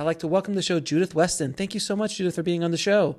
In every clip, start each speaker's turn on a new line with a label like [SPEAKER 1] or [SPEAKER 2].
[SPEAKER 1] like to welcome to the show Judith Weston. Thank you so much, Judith, for being on the show.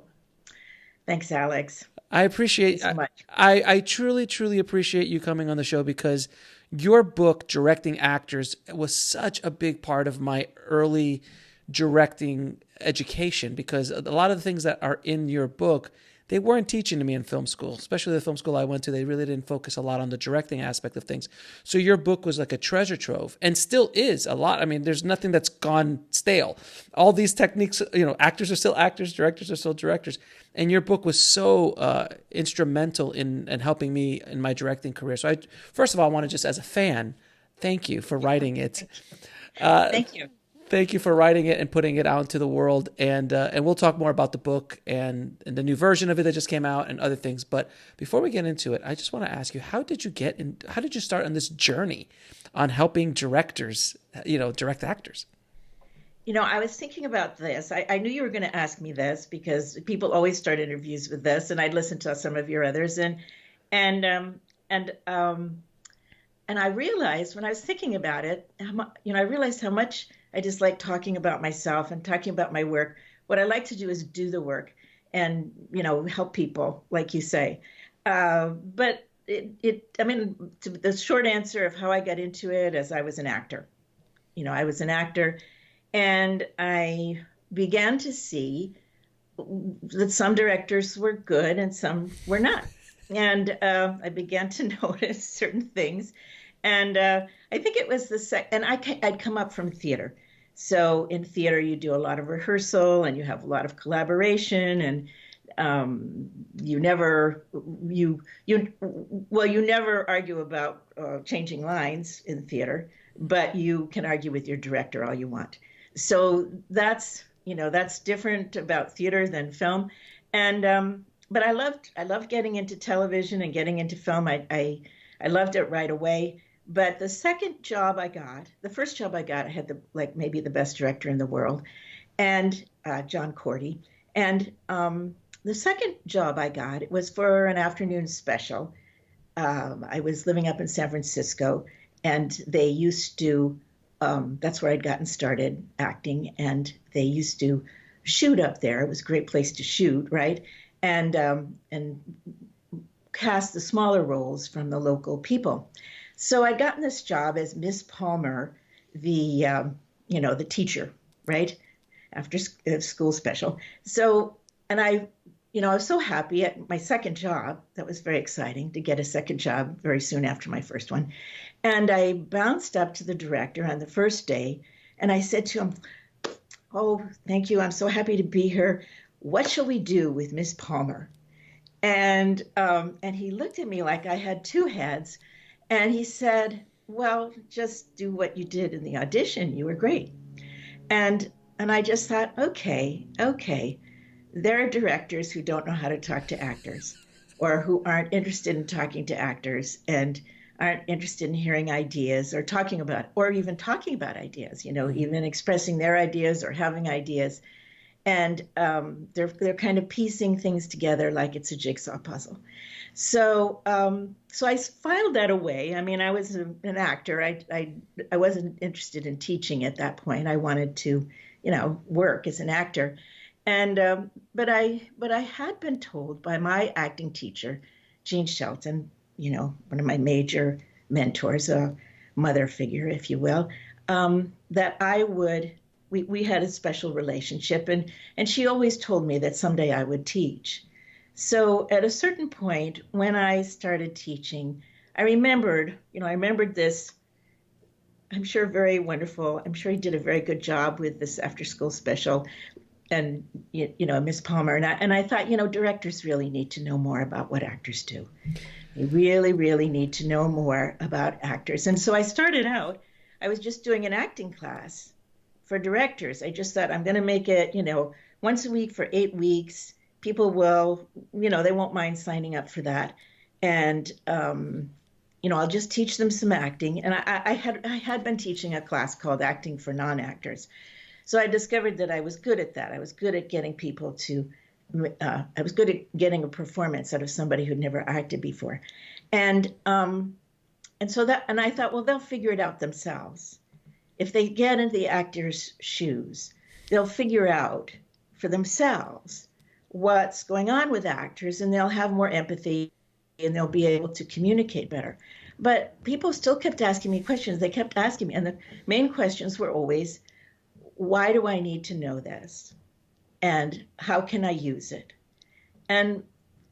[SPEAKER 2] Thanks, Alex.
[SPEAKER 1] I
[SPEAKER 2] Thank you
[SPEAKER 1] appreciate
[SPEAKER 2] so much.
[SPEAKER 1] I truly, truly appreciate you coming on the show because your book, Directing Actors, was such a big part of my early directing education because a lot of the things that are in your book, they weren't teaching to me in film school, especially the film school I went to. They really didn't focus a lot on the directing aspect of things. So your book was like a treasure trove and still is a lot. I mean, there's nothing that's gone stale. All these techniques, actors are still actors, directors are still directors. And your book was so instrumental in helping me in my directing career. So first of all, I want to just as a fan, thank you for writing it.
[SPEAKER 2] Thank you.
[SPEAKER 1] Thank you for writing it and putting it out into the world. And we'll talk more about the book and the new version of it that just came out and other things. But before we get into it, I just want to ask you, how did you start on this journey on helping directors, direct actors?
[SPEAKER 2] I was thinking about this. I knew you were going to ask me this because people always start interviews with this, and I'd listened to some of your others, and I realized when I was thinking about it, I realized how much I just like talking about myself and talking about my work. What I like to do is do the work and help people, like you say. But the short answer of how I got into it is I was an actor. I was an actor. And I began to see that some directors were good and some were not. And I began to notice certain things. And I think it was I'd come up from theater. So in theater, you do a lot of rehearsal and you have a lot of collaboration and you never argue about changing lines in theater, but you can argue with your director all you want. So that's different about theater than film. And but I loved getting into television and getting into film. I loved it right away. But the first job I got, I had maybe the best director in the world, and John Cordy. And the second job I got, it was for an afternoon special. I was living up in San Francisco, and they used to that's where I'd gotten started acting, and they used to shoot up there. It was a great place to shoot, right? And cast the smaller roles from the local people. So I'd gotten this job as Miss Palmer, the teacher, right? After school special. So, and I was so happy at my second job. That was very exciting to get a second job very soon after my first one. And I bounced up to the director on the first day and I said to him, "Oh, thank you. I'm so happy to be here. What shall we do with Miss Palmer?" And he looked at me like I had two heads and he said, "Well, just do what you did in the audition. You were great." And I just thought, okay. There are directors who don't know how to talk to actors or who aren't interested in talking to actors and aren't interested in hearing ideas or even talking about ideas, even expressing their ideas or having ideas. And they're kind of piecing things together like it's a jigsaw puzzle. So I filed that away. I mean, I was an actor. I wasn't interested in teaching at that point. I wanted to, work as an actor. And but I had been told by my acting teacher, Jean Shelton, one of my major mentors, a mother figure, if you will, that we had a special relationship, and she always told me that someday I would teach. So at a certain point when I started teaching, I remembered this, I'm sure very wonderful. I'm sure he did a very good job with this after school special and, Miss Palmer. And I thought, directors really need to know more about what actors do. They really, really need to know more about actors. And so I started out, I was just doing an acting class for directors. I just thought I'm going to make it, once a week for 8 weeks. People will, they won't mind signing up for that. And, I'll just teach them some acting. And I had been teaching a class called Acting for Non-Actors. So I discovered that I was good at that. I was good at getting people to, I was good at getting a performance out of somebody who'd never acted before. And I thought, well, they'll figure it out themselves. If they get into the actor's shoes, they'll figure out for themselves what's going on with actors, and they'll have more empathy and they'll be able to communicate better. But people still kept asking me questions. They kept asking me, and the main questions were always, why do I need to know this? And how can I use it? And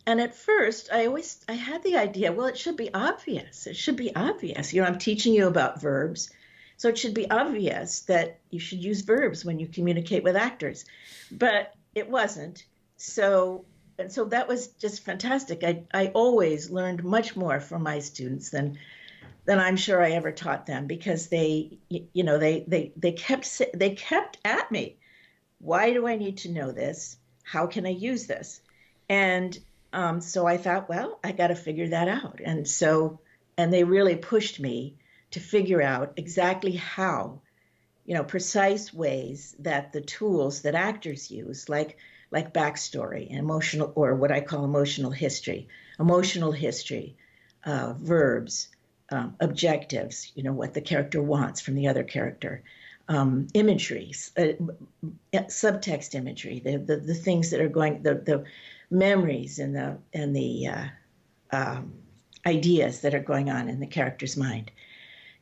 [SPEAKER 2] at first, I had the idea, well, it should be obvious. It should be obvious. You know, I'm teaching you about verbs, so it should be obvious that you should use verbs when you communicate with actors. But it wasn't. So that was just fantastic. I always learned much more from my students than I'm sure I ever taught them, because they kept at me. Why do I need to know this? How can I use this? And so I thought, well, I got to figure that out. And they really pushed me to figure out exactly how, precise ways that the tools that actors use, like backstory, emotional, or what I call emotional history, verbs, objectives, what the character wants from the other character, imagery, subtext imagery, the things that are going, the memories and the ideas that are going on in the character's mind,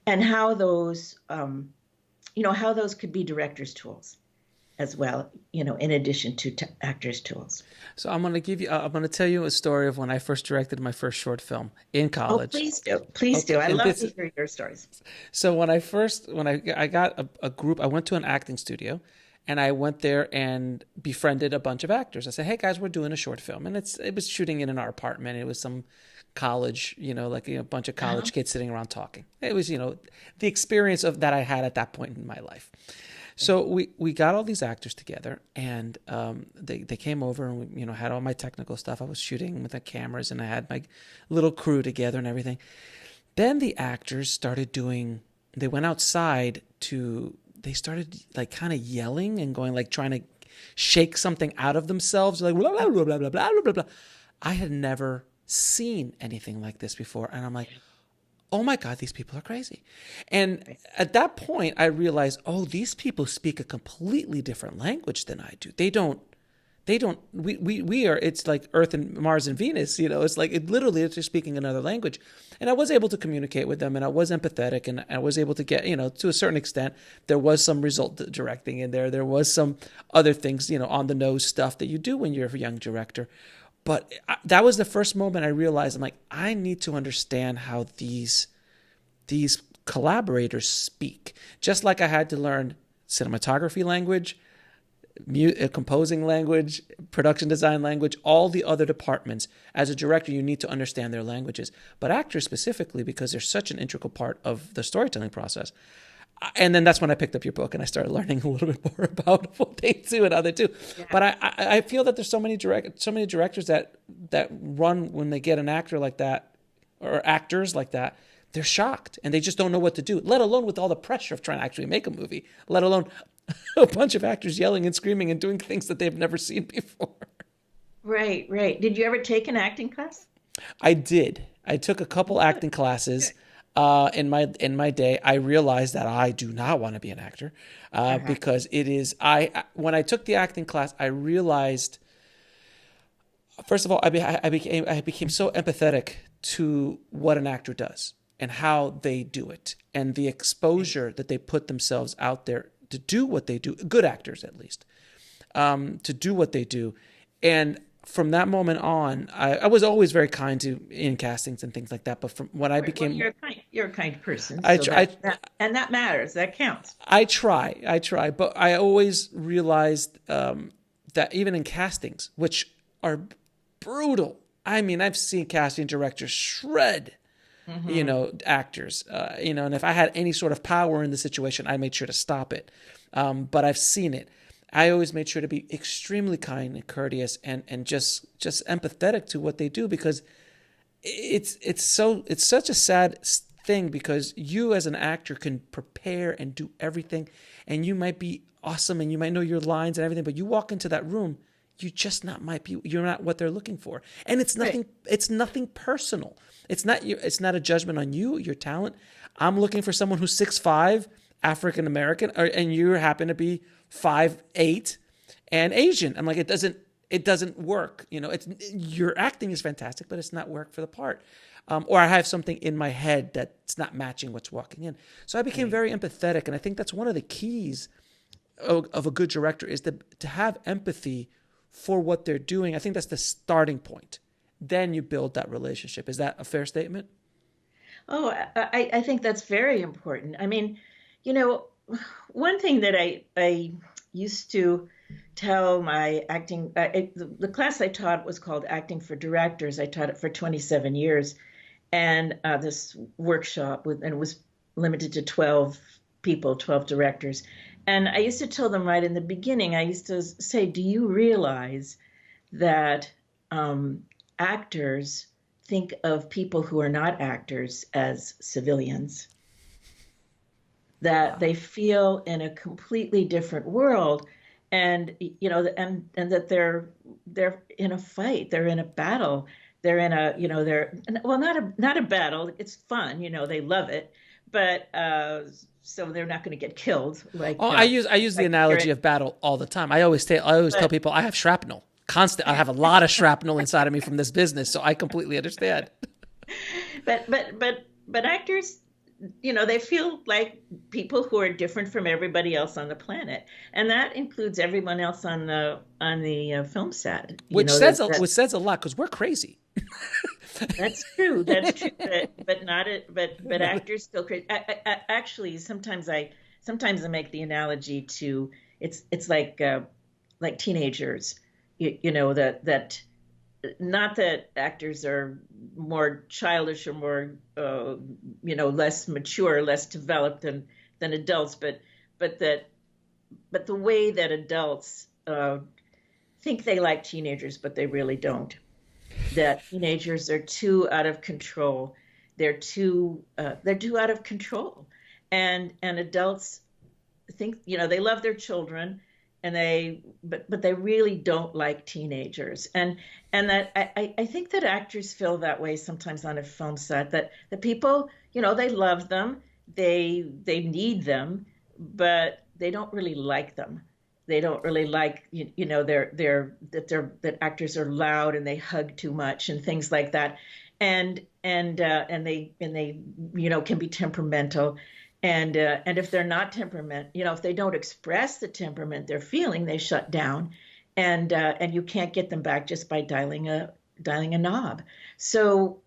[SPEAKER 2] and how those, how those could be director's tools as well, in addition to actors' tools.
[SPEAKER 1] So I'm going to tell you a story of when I first directed my first short film in college.
[SPEAKER 2] Oh, please do. I love to hear your stories.
[SPEAKER 1] So when I got a group, I went to an acting studio, and I went there and befriended a bunch of actors. I said, "Hey guys, we're doing a short film," and it was shooting in our apartment. It was some college, a bunch of college kids sitting around talking. It was, the experience of that I had at that point in my life. So we got all these actors together, and they came over, and we had all my technical stuff. I was shooting with the cameras, and I had my little crew together and everything. Then the actors started they went outside they started like kind of yelling and going, like trying to shake something out of themselves, like blah, blah, blah, blah, blah, blah, blah, blah. I had never seen anything like this before. And I'm like, oh my God, these people are crazy. And at that point, I realized, these people speak a completely different language than I do. We are, it's like Earth and Mars and Venus, it's like, it's just speaking another language. And I was able to communicate with them, and I was empathetic, and I was able to get, to a certain extent, there was some result directing in there. There was some other things, on the nose stuff that you do when you're a young director. But that was the first moment I realized, I'm like, I need to understand how these collaborators speak. Just like I had to learn cinematography language, composing language, production design language, all the other departments. As a director, you need to understand their languages. But actors specifically, because they're such an integral part of the storytelling process. And then that's when I picked up your book, and I started learning a little bit more about what they do and how they do. Yeah. But I feel that there's so many directors that run when they get an actor like that, or actors like that, they're shocked, and they just don't know what to do, let alone with all the pressure of trying to actually make a movie, let alone a bunch of actors yelling and screaming and doing things that they've never seen before.
[SPEAKER 2] Right. Did you ever take an acting class?
[SPEAKER 1] I did. I took a couple acting classes. In my day. I realized that I do not want to be an actor because it is. When I took the acting class, I realized, first of all, I became so empathetic to what an actor does and how they do it, and the exposure that they put themselves out there to do what they do. Good actors, at least, to do what they do. And from that moment on, I was always very kind in castings and things like that. But from when I became,
[SPEAKER 2] you're a kind person. And that matters. That counts.
[SPEAKER 1] I try. But I always realized that even in castings, which are brutal. I mean, I've seen casting directors shred, actors, and if I had any sort of power in the situation, I made sure to stop it. But I've seen it. I always made sure to be extremely kind and courteous and just empathetic to what they do, because it's such a sad thing, because you as an actor can prepare and do everything, and you might be awesome and you might know your lines and everything, but you walk into that room, you're not what they're looking for. And it's nothing, right. It's nothing personal. It's not a judgment on you, your talent. I'm looking for someone who's 6'5", African American, and you happen to be 5'8" and Asian. I'm like, it doesn't work. It's your acting is fantastic, but it's not work for the part. Or I have something in my head that's not matching what's walking in. So I became very empathetic, and I think that's one of the keys of a good director is to have empathy for what they're doing. I think that's the starting point. Then you build that relationship. Is that a fair statement?
[SPEAKER 2] Oh, I think that's very important. I mean, you know, one thing that I used to tell my acting, the class I taught was called Acting for Directors. I taught it for 27 years. And this workshop, and it was limited to 12 people, 12 directors. And I used to tell them right in the beginning, I used to say, do you realize that actors think of people who are not actors as civilians? That they feel in a completely different world, and and that they're in a fight, they're in a battle, they're in a they're well, not a battle. It's fun, they love it, but so they're not going to get killed. Like
[SPEAKER 1] I use the analogy of battle all the time. I always tell people I have shrapnel. I have a lot of shrapnel inside of me from this business, so I completely understand.
[SPEAKER 2] But actors, they feel like people who are different from everybody else on the planet, and that includes everyone else on the film set.
[SPEAKER 1] Which says a lot because we're crazy.
[SPEAKER 2] That's true. That's true. But actors still crazy. Actually, sometimes I make the analogy to it's like teenagers. That not that actors are more childish or more less mature, less developed than adults, but the way that adults think they like teenagers, but they really don't. That teenagers are too out of control. They're too out of control, and adults think they love their children, and but they really don't like teenagers, and that I think that actors feel that way sometimes on a film set, that the people they love them, they need them, but they don't really like them. They don't really like that actors are loud and they hug too much and things like that, and they can be temperamental. And if they're not if they don't express the temperament they're feeling, they shut down, and you can't get them back just by dialing a knob. So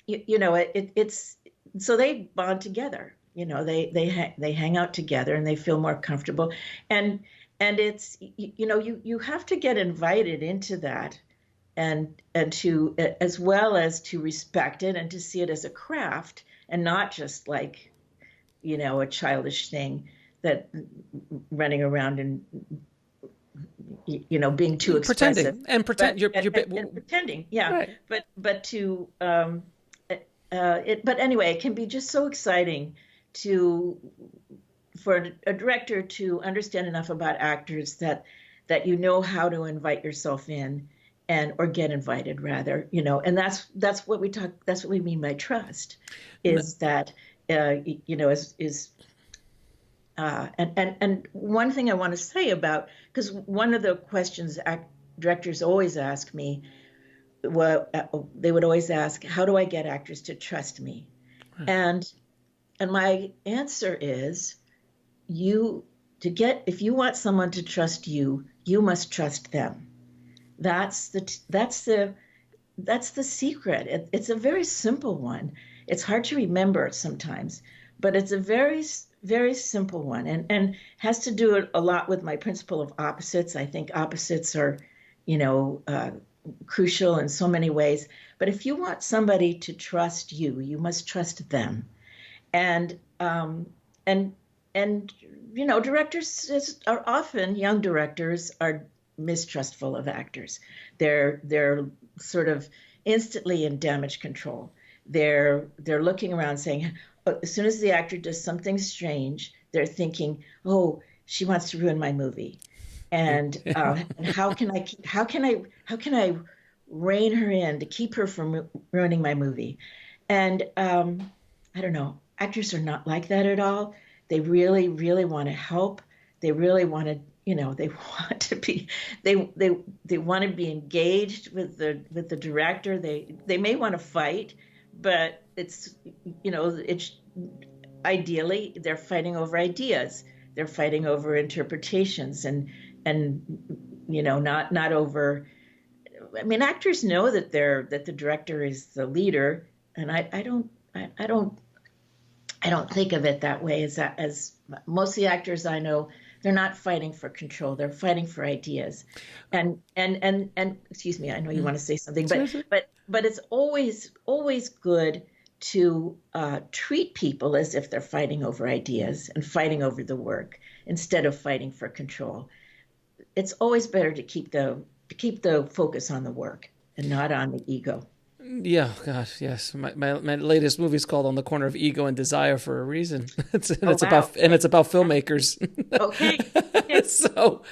[SPEAKER 2] it's so they bond together. They hang out together and they feel more comfortable, and it's you have to get invited into that, and to as well as to respect it and to see it as a craft and not just like a childish thing that running around and being too expressive
[SPEAKER 1] and
[SPEAKER 2] pretending, yeah. Right. But to but anyway, it can be just so exciting for a director to understand enough about actors that how to invite yourself in or get invited rather, and that's what we mean by trust, is that and one thing I want to say about, because one of the questions directors always ask me, they would always ask, how do I get actors to trust me? And my answer is, if you want someone to trust you, you must trust them. That's the secret. It's a very simple one. It's hard to remember sometimes, but it's a very, very simple one, and has to do a lot with my principle of opposites. I think opposites are, crucial in so many ways. But if you want somebody to trust you, you must trust them. And directors are often, young directors are mistrustful of actors. They're sort of instantly in damage control. They're looking around saying, as soon as the actor does something strange, they're thinking, oh, she wants to ruin my movie, and how can I rein her in to keep her from ruining my movie? And I don't know, actors are not like that at all. They really, really want to help. they really want to, they want to be, they want to be engaged with the director. They may want to fight, but it's, it's ideally they're fighting over ideas. They're fighting over interpretations and not over. I mean, actors know that that the director is the leader, and I don't think of it that way. As most of the actors I know, they're not fighting for control. They're fighting for ideas. And excuse me, I know you want to say something, but it's always good to treat people as if they're fighting over ideas and fighting over the work instead of fighting for control. It's always better to keep the focus on the work and not on the ego.
[SPEAKER 1] Yeah, gosh, yes. My latest movie is called On the Corner of Ego and Desire for a reason. It's about filmmakers.
[SPEAKER 2] Okay.
[SPEAKER 1] So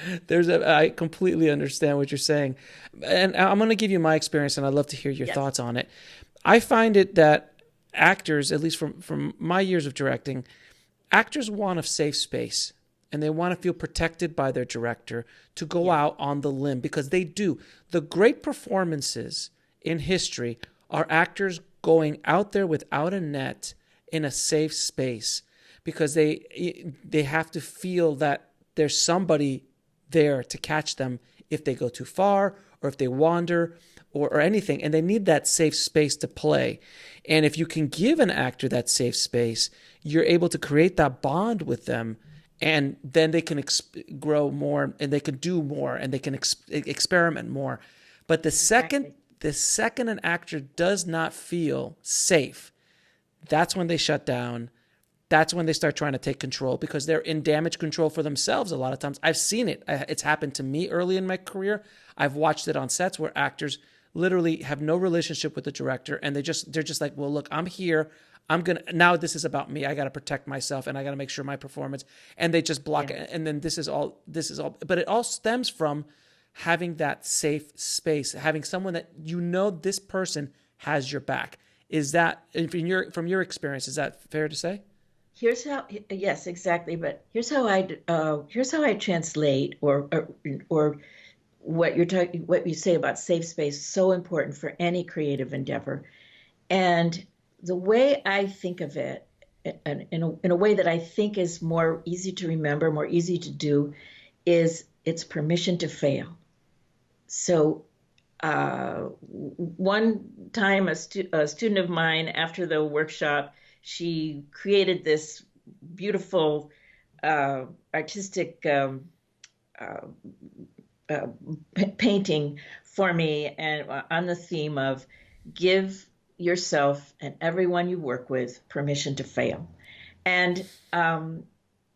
[SPEAKER 1] I completely understand what you're saying, and I'm going to give you my experience, and I'd love to hear your thoughts on it. I find it that actors, at least from my years of directing, actors want a safe space. And they want to feel protected by their director to go out on the limb, because they do. The great performances in history are actors going out there without a net in a safe space, because they have to feel that there's somebody there to catch them if they go too far or if they wander or anything. And they need that safe space to play. And if you can give an actor that safe space, you're able to create that bond with them. And then they can grow more, and they can do more, and they can experiment more. But the second an actor does not feel safe, that's when they shut down. That's when they start trying to take control, because they're in damage control for themselves a lot of times. I've seen it. It's happened to me early in my career. I've watched it on sets where actors literally have no relationship with the director, and they're just like, well, look, I'm here. Now this is about me. I got to protect myself, and I got to make sure my performance, and they just block it. And then this is all, but it all stems from having that safe space, having someone that, this person has your back. Is that, from your experience, is that fair to say?
[SPEAKER 2] Yes, exactly. But here's how I translate or what you say about safe space, so important for any creative endeavor. And the way I think of it, and in a way that I think is more easy to remember, more easy to do, is it's permission to fail. So one time a student of mine, after the workshop, she created this beautiful artistic painting for me, and on the theme of give yourself and everyone you work with permission to fail. And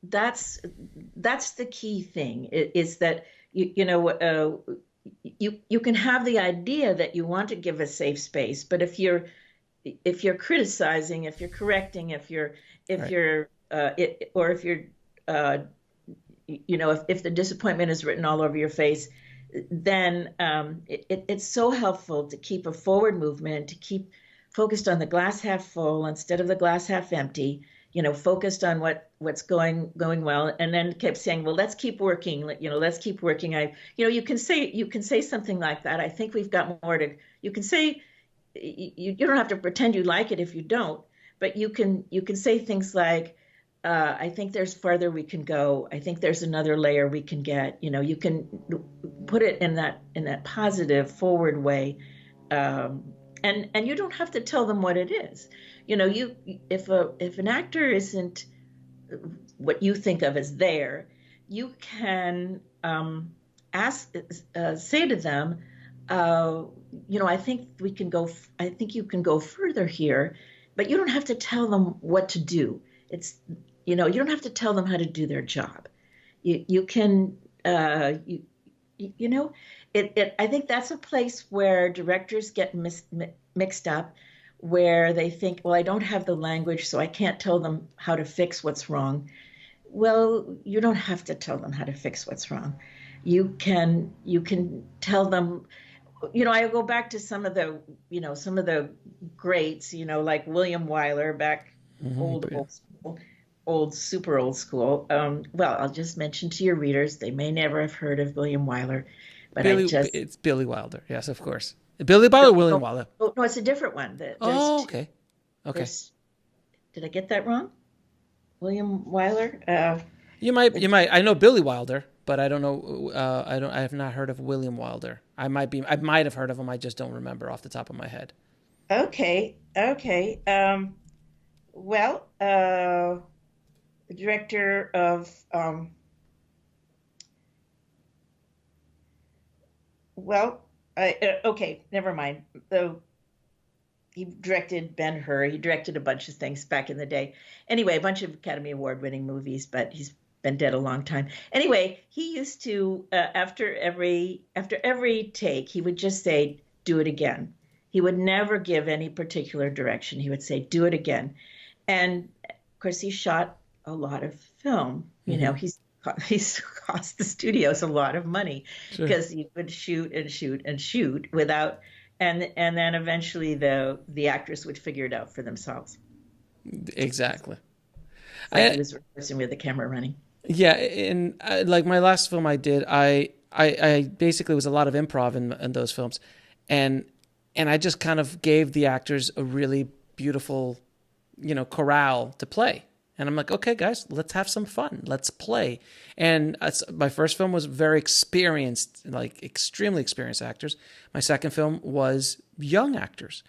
[SPEAKER 2] that's the key thing, is that you can have the idea that you want to give a safe space, but if you're criticizing, if you're correcting, if the disappointment is written all over your face, then it's so helpful to keep a forward movement, to keep focused on the glass half full instead of the glass half empty, focused on what's going well, and then kept saying, well, let's keep working, let's keep working. You can say something like that. I think we've got more to, you can say, you don't have to pretend you like it if you don't, but you can say things like, I think there's farther we can go. I think there's another layer we can get. You can put it in that positive forward way. And you don't have to tell them what it is. If an actor isn't what you think of as there, you can say to them, I think we can go. I think you can go further here, but you don't have to tell them what to do. It's you don't have to tell them how to do their job. You can I think that's a place where directors get mixed up, where they think, well, I don't have the language, so I can't tell them how to fix what's wrong. Well, you don't have to tell them how to fix what's wrong. You can tell them. I go back to some of the greats, like William Wyler, back old school. super old school. Well, I'll just mention to your readers, they may never have heard of William Wyler, but I just
[SPEAKER 1] It's Billy Wilder. Yes, of course. Billy Wilder, or
[SPEAKER 2] no,
[SPEAKER 1] William
[SPEAKER 2] no,
[SPEAKER 1] Wilder.
[SPEAKER 2] no, it's a different one.
[SPEAKER 1] Oh, okay. Okay.
[SPEAKER 2] There's, did I get that wrong? William Wyler?
[SPEAKER 1] You might. I know Billy Wilder, but I don't know. I have not heard of William Wilder. I might have heard of him. I just don't remember off the top of my head.
[SPEAKER 2] Okay, okay. Well, the director of, okay, never mind. He directed Ben-Hur. He directed a bunch of things back in the day. Anyway, a bunch of Academy Award-winning movies, but he's been dead a long time. Anyway, he used to, after every take, he would just say, "Do it again." He would never give any particular direction. He would say, "Do it again." And of course, he shot a lot of film. You know, he's cost the studios a lot of money because he would shoot and shoot and shoot without, and then eventually the actors would figure it out for themselves.
[SPEAKER 1] Exactly.
[SPEAKER 2] Like he was rehearsing with the camera running.
[SPEAKER 1] Yeah, and like my last film I did, I basically was a lot of improv in those films, and I just kind of gave the actors a really beautiful, chorale to play. And I'm like, okay, guys, let's have some fun. Let's play. And my first film was very experienced, like extremely experienced actors. My second film was young actors.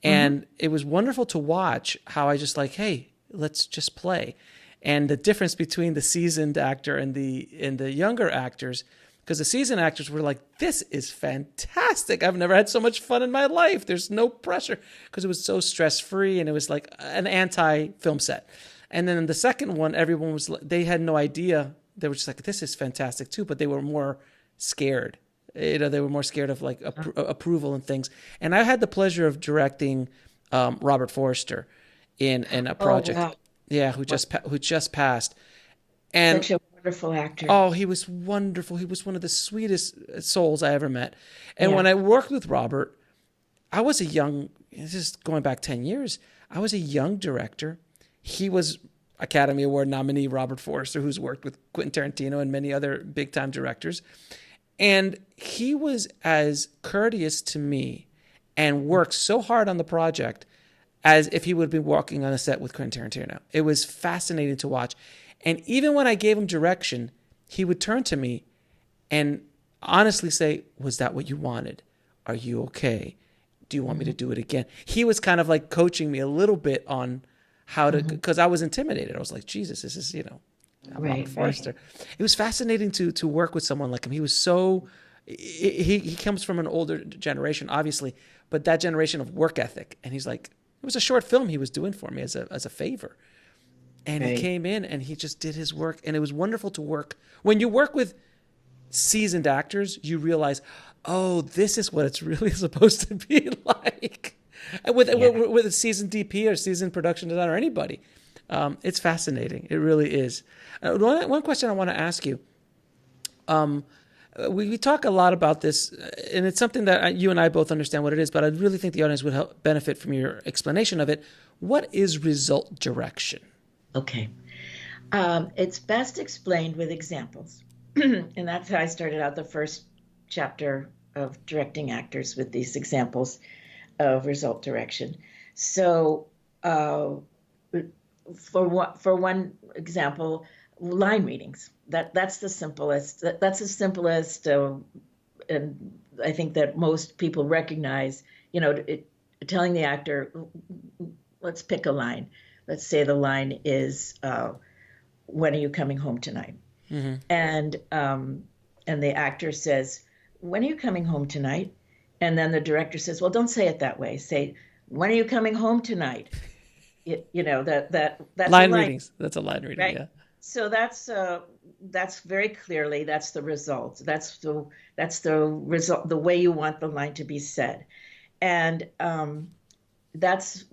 [SPEAKER 1] And it was wonderful to watch how I just like, hey, let's just play. And the difference between the seasoned actor and the younger actors, because the seasoned actors were like, this is fantastic. I've never had so much fun in my life. There's no pressure, because it was so stress-free, and it was like an anti-film set. And then in the second one, everyone they had no idea. They were just like, this is fantastic too, but they were more scared. They were more scared of like approval and things. And I had the pleasure of directing Robert Forster in a project. Oh, wow. Yeah, who just passed. And
[SPEAKER 2] such a wonderful actor.
[SPEAKER 1] Oh, he was wonderful. He was one of the sweetest souls I ever met. And when I worked with Robert, I was this is going back 10 years, I was a young director. He was Academy Award nominee Robert Forster, who's worked with Quentin Tarantino and many other big-time directors. And he was as courteous to me and worked so hard on the project as if he would be walking on a set with Quentin Tarantino. It was fascinating to watch. And even when I gave him direction, he would turn to me and honestly say, was that what you wanted? Are you okay? Do you want me to do it again? He was kind of like coaching me a little bit on how to, because I was intimidated. I was like, Jesus, this is, Robert Forster. Right. It was fascinating to work with someone like him. He was so, he comes from an older generation, obviously, but that generation of work ethic. And he's like, it was a short film he was doing for me as a favor. And he came in and he just did his work. And it was wonderful to work. When you work with seasoned actors, you realize, oh, this is what it's really supposed to be like. With a seasoned DP or seasoned production designer or anybody. It's fascinating. It really is. One question I want to ask you. We talk a lot about this, and it's something that you and I both understand what it is, but I really think the audience would benefit from your explanation of it. What is result direction?
[SPEAKER 2] Okay. It's best explained with examples. And that's how I started out the first chapter of directing actors, with these examples of result direction. So for one example, line readings. That's the simplest. That's the simplest, and I think that most people recognize. Telling the actor, let's pick a line. Let's say the line is, "When are you coming home tonight?" Mm-hmm. And the actor says, "When are you coming home tonight?" And then the director says, "Well, don't say it that way. Say, when are you coming home tonight?" That's
[SPEAKER 1] line readings. That's a line reading, right? Yeah.
[SPEAKER 2] So that's very clearly, that's the result. That's the result, the way you want the line to be said, and that's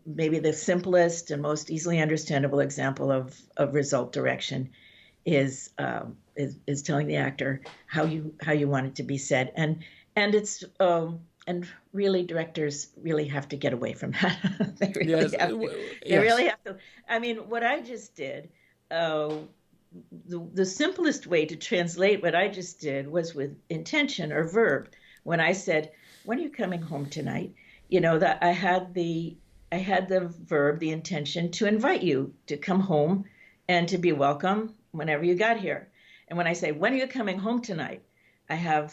[SPEAKER 2] maybe the simplest and most easily understandable example of result direction is telling the actor how you want it to be said, and it's and really, directors really have to get away from that. They really
[SPEAKER 1] Yes.
[SPEAKER 2] have to. They
[SPEAKER 1] Yes.
[SPEAKER 2] really have to. I mean, what I just did, uh, the simplest way to translate what I just did was with intention or verb. When I said, "When are you coming home tonight?" That I had the verb, the intention to invite you to come home and to be welcome whenever you got here. And when I say, "When are you coming home tonight?" I'm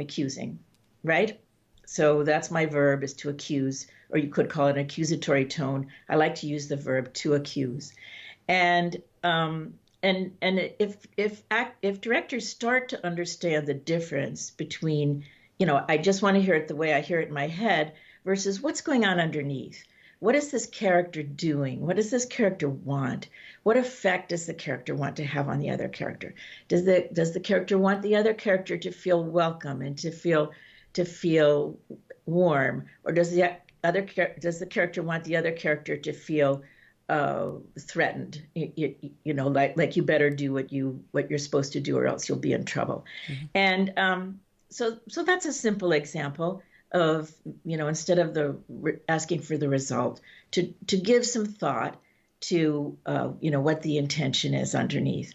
[SPEAKER 2] accusing, right? So that's my verb, is to accuse, or you could call it an accusatory tone. I like to use the verb to accuse. And if directors start to understand the difference between, I just want to hear it the way I hear it in my head versus what's going on underneath. What is this character doing? What does this character want? What effect does the character want to have on the other character? Does the character want the other character to feel welcome and to feel warm, or does the character want the other character to feel threatened? Like you better do what you're supposed to do, or else you'll be in trouble. Mm-hmm. And so that's a simple example of, instead of asking for the result, to give some thought to what the intention is underneath.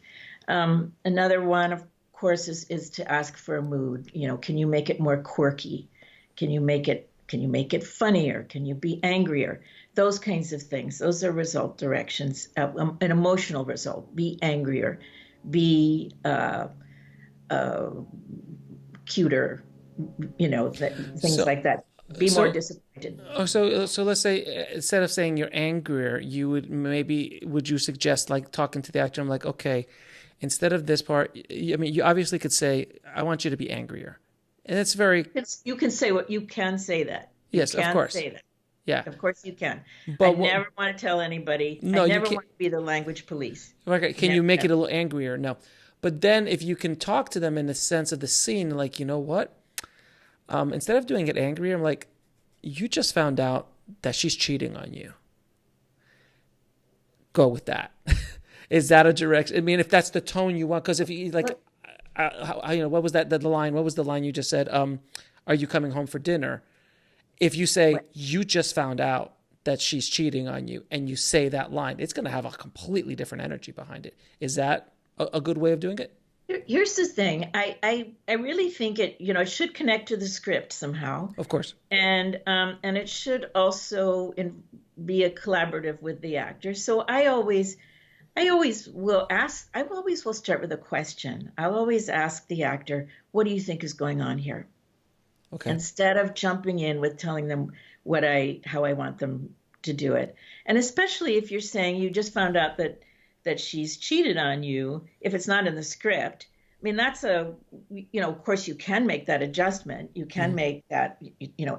[SPEAKER 2] Another one, of course, is to ask for a mood. Can you make it more quirky? Can you make it funnier? Can you be angrier? Those kinds of things. Those are result directions. An emotional result: be angrier, be cuter, things like that. Be more disappointed.
[SPEAKER 1] Oh, so let's say, instead of saying you're angrier, would you suggest, like, talking to the actor? I'm like, okay, instead of this part, I mean, you obviously could say, I want you to be angrier, and it's very.
[SPEAKER 2] You can say what you can say that.
[SPEAKER 1] Yes, of course.
[SPEAKER 2] Say that.
[SPEAKER 1] Yeah,
[SPEAKER 2] of course you can.
[SPEAKER 1] But
[SPEAKER 2] I never want to tell anybody.
[SPEAKER 1] No,
[SPEAKER 2] I never want to be the language police.
[SPEAKER 1] Okay, can you make it a little angrier? No. But then if you can talk to them in the sense of the scene, like, you know what? Instead of doing it angrier, I'm like, you just found out that she's cheating on you. Go with that. Is that a direction? I mean, if that's the tone you want, because if you like, what was that? The line? What was the line you just said? Are you coming home for dinner? If you say, you just found out that she's cheating on you, and you say that line, it's going to have a completely different energy behind it. Is that a good way of doing it?
[SPEAKER 2] Here's the thing. I really think it should connect to the script somehow.
[SPEAKER 1] Of course.
[SPEAKER 2] And it should also be a collaborative with the actor. So I always will start with a question. I'll always ask the actor, what do you think is going on here? Okay. Instead of jumping in with telling them how I want them to do it. And especially if you're saying you just found out that she's cheated on you, if it's not in the script. I mean, that's of course you can make that adjustment. You can make that,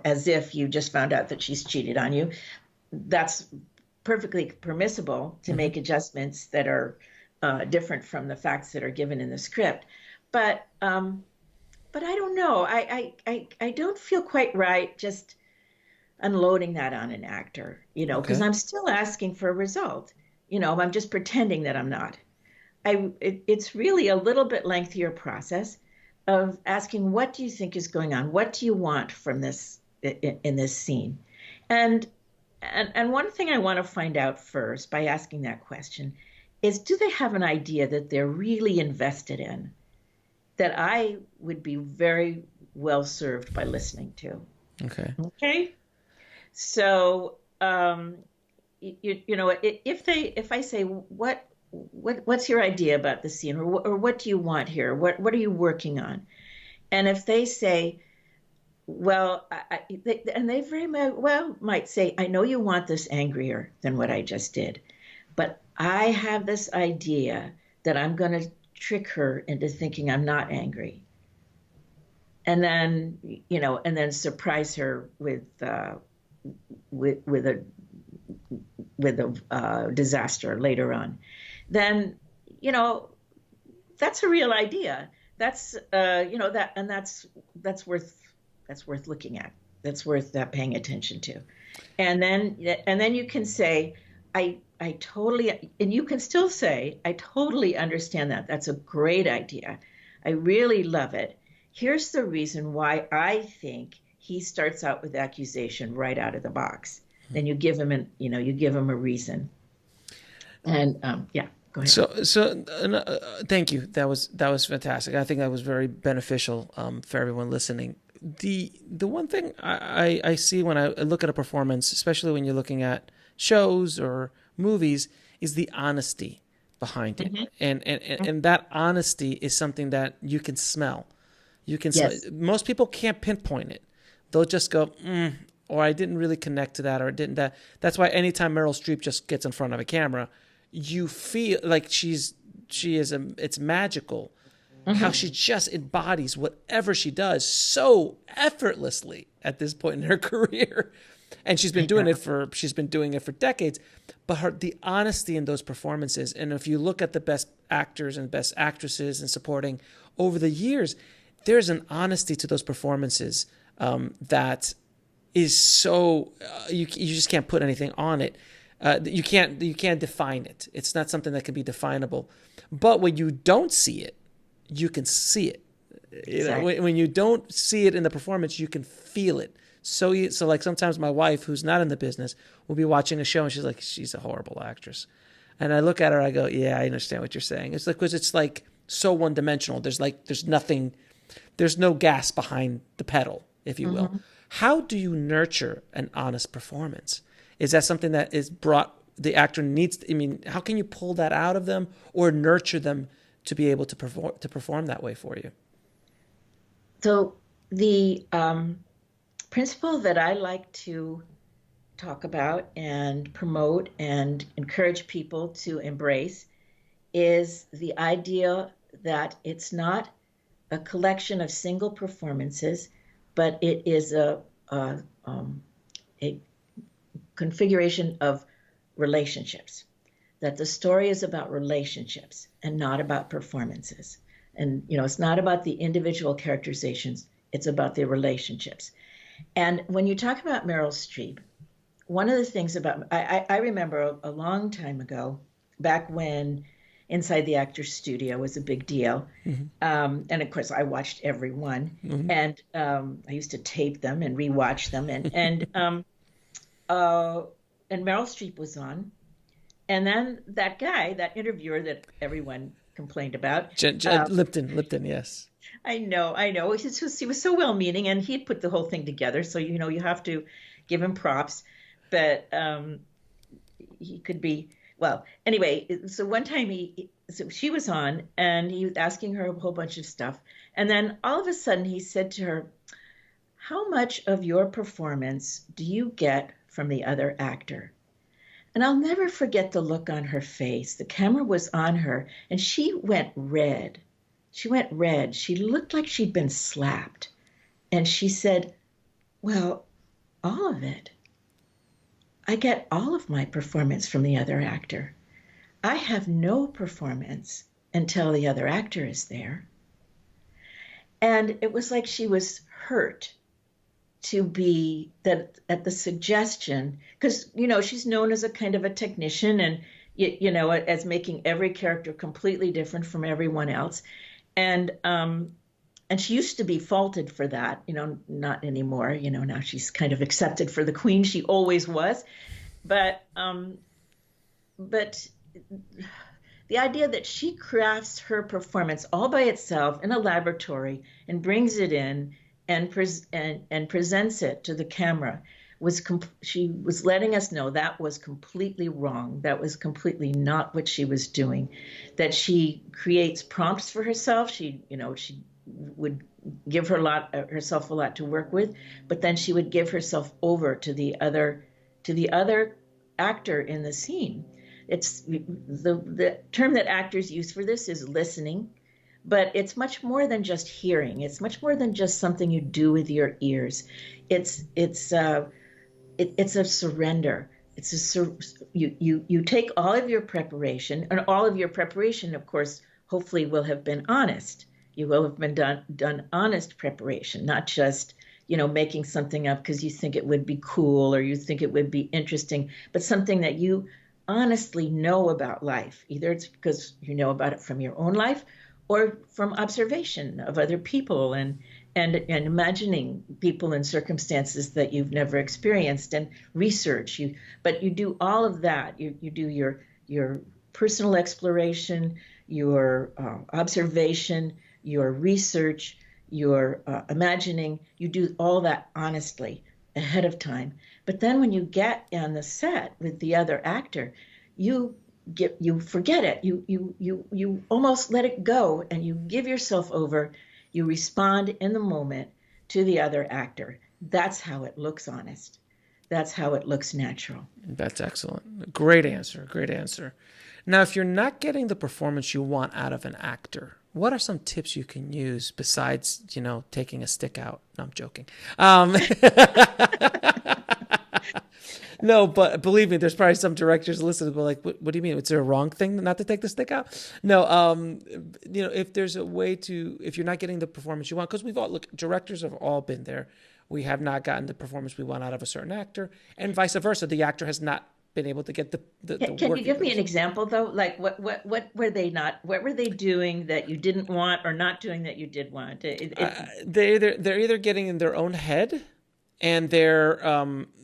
[SPEAKER 2] as if you just found out that she's cheated on you. That's perfectly permissible to make adjustments that are different from the facts that are given in the script. But I don't know. I don't feel quite right just unloading that on an actor, because I'm still asking for a result. I'm just pretending that I'm not. It's really a little bit lengthier process of asking, what do you think is going on? What do you want from this in this scene? And one thing I want to find out first by asking that question is, do they have an idea that they're really invested in, that I would be very well served by listening to? Okay. So, if I say, what's your idea about the scene, or what do you want here? What are you working on? And if they say, well, they very well might say, I know you want this angrier than what I just did, but I have this idea that I'm going to trick her into thinking I'm not angry, and then surprise her with a disaster later on. Then that's a real idea. That's that's worth looking at. That's worth paying attention to. And then you can say, I totally, and you can still say, I totally understand that. That's a great idea. I really love it. Here's the reason why I think he starts out with accusation right out of the box. Then you give him you give him a reason. And yeah, go ahead.
[SPEAKER 1] Thank you. That was fantastic. I think that was very beneficial for everyone listening. The one thing I see when I look at a performance, especially when you're looking at shows or movies, is the honesty behind it. Mm-hmm. And that honesty is something that you can smell. You can
[SPEAKER 2] yes.
[SPEAKER 1] Most people can't pinpoint it. They'll just go, or I didn't really connect to that, or didn't that. That's why anytime Meryl Streep just gets in front of a camera, you feel like it's magical. Mm-hmm. How she just embodies whatever she does so effortlessly at this point in her career. And she's been doing it for decades, but the honesty in those performances. And if you look at the best actors and best actresses and supporting over the years, there's an honesty to those performances that is so you just can't put anything on it. You can't define it. It's not something that can be definable. But when you don't see it, you can see it. Exactly. When you don't see it in the performance, you can feel it. So like sometimes my wife, who's not in the business, will be watching a show and she's like, she's a horrible actress. And I look at her, I go, yeah, I understand what you're saying. It's like, because it's like so one dimensional. There's no gas behind the pedal, if you will. Mm-hmm. How do you nurture an honest performance? Is that something that is brought, the actor needs, how can you pull that out of them or nurture them to be able to perform that way for you?
[SPEAKER 2] So the principle that I like to talk about and promote and encourage people to embrace is the idea that it's not a collection of single performances, but it is a configuration of relationships. That the story is about relationships and not about performances. And it's not about the individual characterizations, it's about the relationships. And when you talk about Meryl Streep, one of the things about, I remember a long time ago, back when Inside the Actors Studio was a big deal. Mm-hmm. And of course, I watched every one. Mm-hmm. And I used to tape them and rewatch them. And Meryl Streep was on. And then that guy, that interviewer that everyone complained about.
[SPEAKER 1] Lipton, yes.
[SPEAKER 2] I know. He was so well-meaning, and he'd put the whole thing together. So, you have to give him props. But he could be, well, anyway, so one time she was on, and he was asking her a whole bunch of stuff. And then all of a sudden he said to her, how much of your performance do you get from the other actor? And I'll never forget the look on her face. The camera was on her, and she went red. She looked like she'd been slapped. And she said, well, all of it. I get all of my performance from the other actor. I have no performance until the other actor is there. And it was like she was hurt to be that at the suggestion, because, she's known as a kind of a technician and, as making every character completely different from everyone else. And she used to be faulted for that, not anymore. Now she's kind of accepted for the queen she always was. But the idea that she crafts her performance all by itself in a laboratory and brings it in and presents it to the camera she was letting us know that was completely wrong. That was completely not what she was doing. That she creates prompts for herself. She would give herself a lot to work with, but then she would give herself over to the other actor in the scene. It's the term that actors use for this is listening, but it's much more than just hearing. It's much more than just something you do with your ears. It's a surrender. You take all of your preparation, and all of your preparation, of course, hopefully will have been honest. You will have been done honest preparation, not just making something up because you think it would be cool or you think it would be interesting, but something that you honestly know about life. Either it's because you know about it from your own life or from observation of other people and and imagining people in circumstances that you've never experienced, and research. But you do all of that. You do your personal exploration, your observation, your research, your imagining. You do all that honestly ahead of time. But then when you get on the set with the other actor, you forget it. You almost let it go, and you give yourself over. You respond in the moment to the other actor. That's how it looks honest. That's how it looks natural.
[SPEAKER 1] That's excellent. Great answer. Great answer. Now, if you're not getting the performance you want out of an actor, what are some tips you can use besides, taking a stick out? No, I'm joking. No, but believe me, there's probably some directors listening who are like, what do you mean? Is there a wrong thing not to take the stick out? No, if there's a way if you're not getting the performance you want, because directors have all been there. We have not gotten the performance we want out of a certain actor, and vice versa. The actor has not been able to get the
[SPEAKER 2] Can
[SPEAKER 1] work
[SPEAKER 2] you give me an example though? Like what were they not? What were they doing that you didn't want, or not doing that you did want?
[SPEAKER 1] They're either getting in their own head, and they're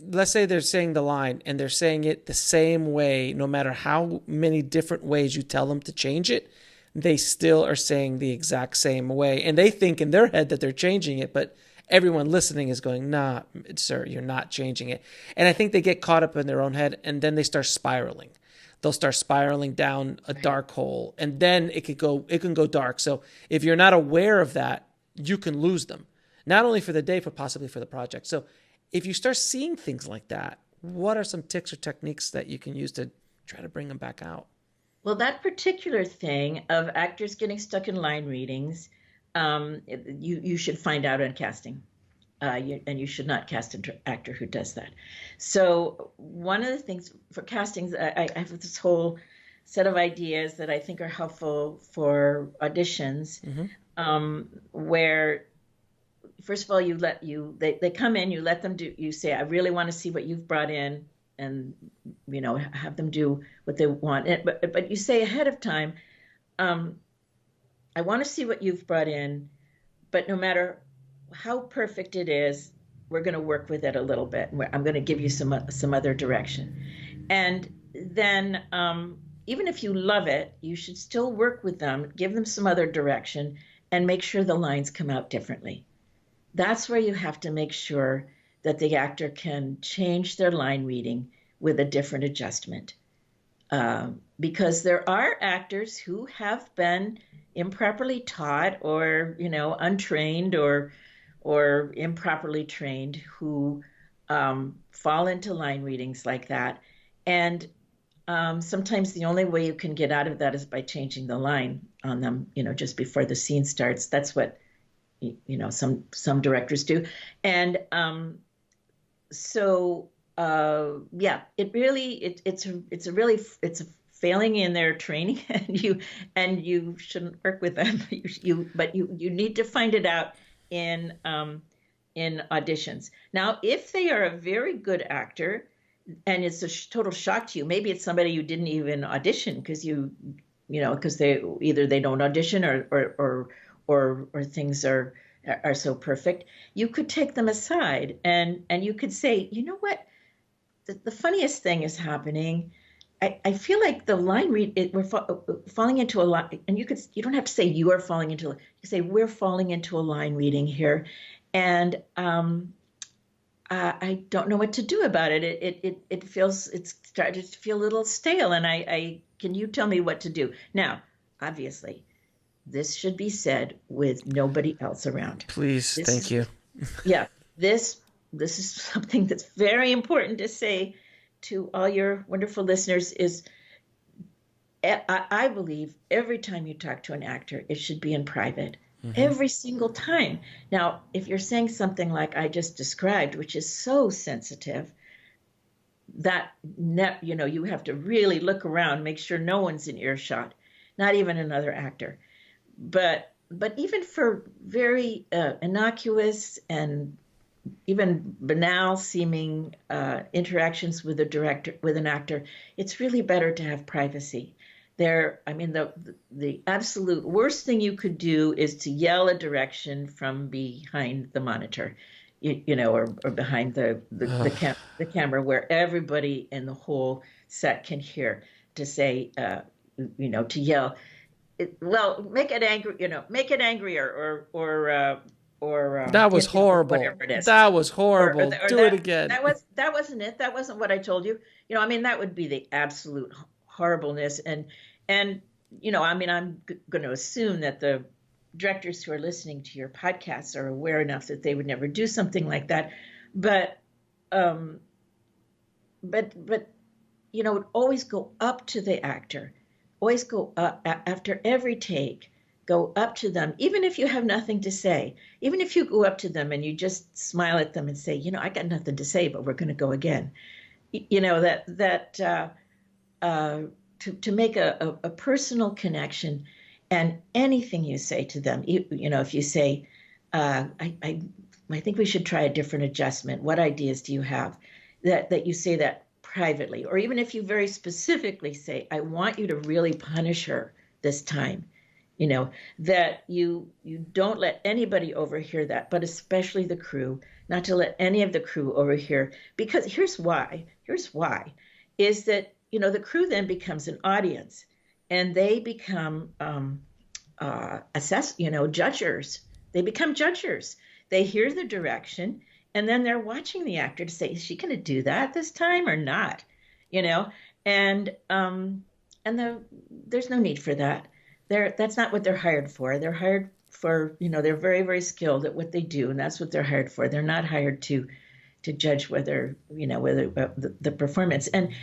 [SPEAKER 1] let's say they're saying the line and they're saying it the same way, no matter how many different ways you tell them to change it, they still are saying the exact same way, and they think in their head that they're changing it, but everyone listening is going, nah, sir, you're not changing it. And I think they get caught up in their own head, and then they start spiraling. They'll start spiraling down a dark hole, and then it can go dark. So if you're not aware of that, you can lose them, not only for the day, but possibly for the project. So if you start seeing things like that, what are some tips or techniques that you can use to try to bring them back out?
[SPEAKER 2] Well, that particular thing of actors getting stuck in line readings, you should find out on casting, and you should not cast an actor who does that. So one of the things for castings, I have this whole set of ideas that I think are helpful for auditions, where first of all they come in, you let them do. You say, I really want to see what you've brought in, and have them do what they want. But you say ahead of time, I want to see what you've brought in, but no matter how perfect it is, we're going to work with it a little bit. I'm going to give you some other direction. And then even if you love it, you should still work with them, give them some other direction, and make sure the lines come out differently. That's where you have to make sure that the actor can change their line reading with a different adjustment. Because there are actors who have been improperly taught, or untrained, or improperly trained, who fall into line readings like that. And sometimes the only way you can get out of that is by changing the line on them, just before the scene starts. That's what some directors do. And it's a failing in their training, and you shouldn't work with them. But you need to find it out in auditions. Now, if they are a very good actor and it's a total shock to you, maybe it's somebody you didn't even audition because because they don't audition, or things are so perfect. You could take them aside and you could say, you know what, the funniest thing is happening. I feel like the line read, we're falling into a line, and you don't have to say you are falling into. You say we're falling into a line reading here, and I don't know what to do about it. It's started to feel a little stale, and can you tell me what to do now? Obviously, this should be said with nobody else around.
[SPEAKER 1] Please, thank you.
[SPEAKER 2] Yeah, this is something that's very important to say to all your wonderful listeners. Is I believe every time you talk to an actor, it should be in private. Every single time. Now, if you're saying something like I just described, which is so sensitive, that you have to really look around, make sure no one's in earshot, not even another actor. But even for very innocuous and even banal seeming interactions with an actor, it's really better to have privacy, I mean, the absolute worst thing you could do is to yell a direction from behind the monitor, or behind the camera where everybody in the whole set can hear, to say, to yell. Well, make it angry, make it angrier,
[SPEAKER 1] That was horrible.
[SPEAKER 2] whatever it is.
[SPEAKER 1] That was horrible.
[SPEAKER 2] Or
[SPEAKER 1] Do it again.
[SPEAKER 2] that wasn't it. That wasn't what I told you. I mean, that would be the absolute horribleness. And I mean, I'm going to assume that the directors who are listening to your podcasts are aware enough that they would never do something like that. But always go up to the actor. Always go up after every take. Go up to them, even if you have nothing to say. Even if you go up to them and you just smile at them and say, I got nothing to say, but we're going to go again. To make a personal connection, and anything you say to them, if you say, I think we should try a different adjustment. What ideas do you have? That you say that privately, or even if you very specifically say, I want you to really punish her this time. That you don't let anybody overhear that, but especially the crew, not to let any of the crew overhear, because here's why, is that, the crew then becomes an audience, and they become judgers. They become judgers. They hear the direction, and then they're watching the actor to say, is she going to do that this time or not? And there's no need for that. That's not what they're hired for. They're hired for, they're very, very skilled at what they do, and that's what they're hired for. They're not hired to judge whether the performance. And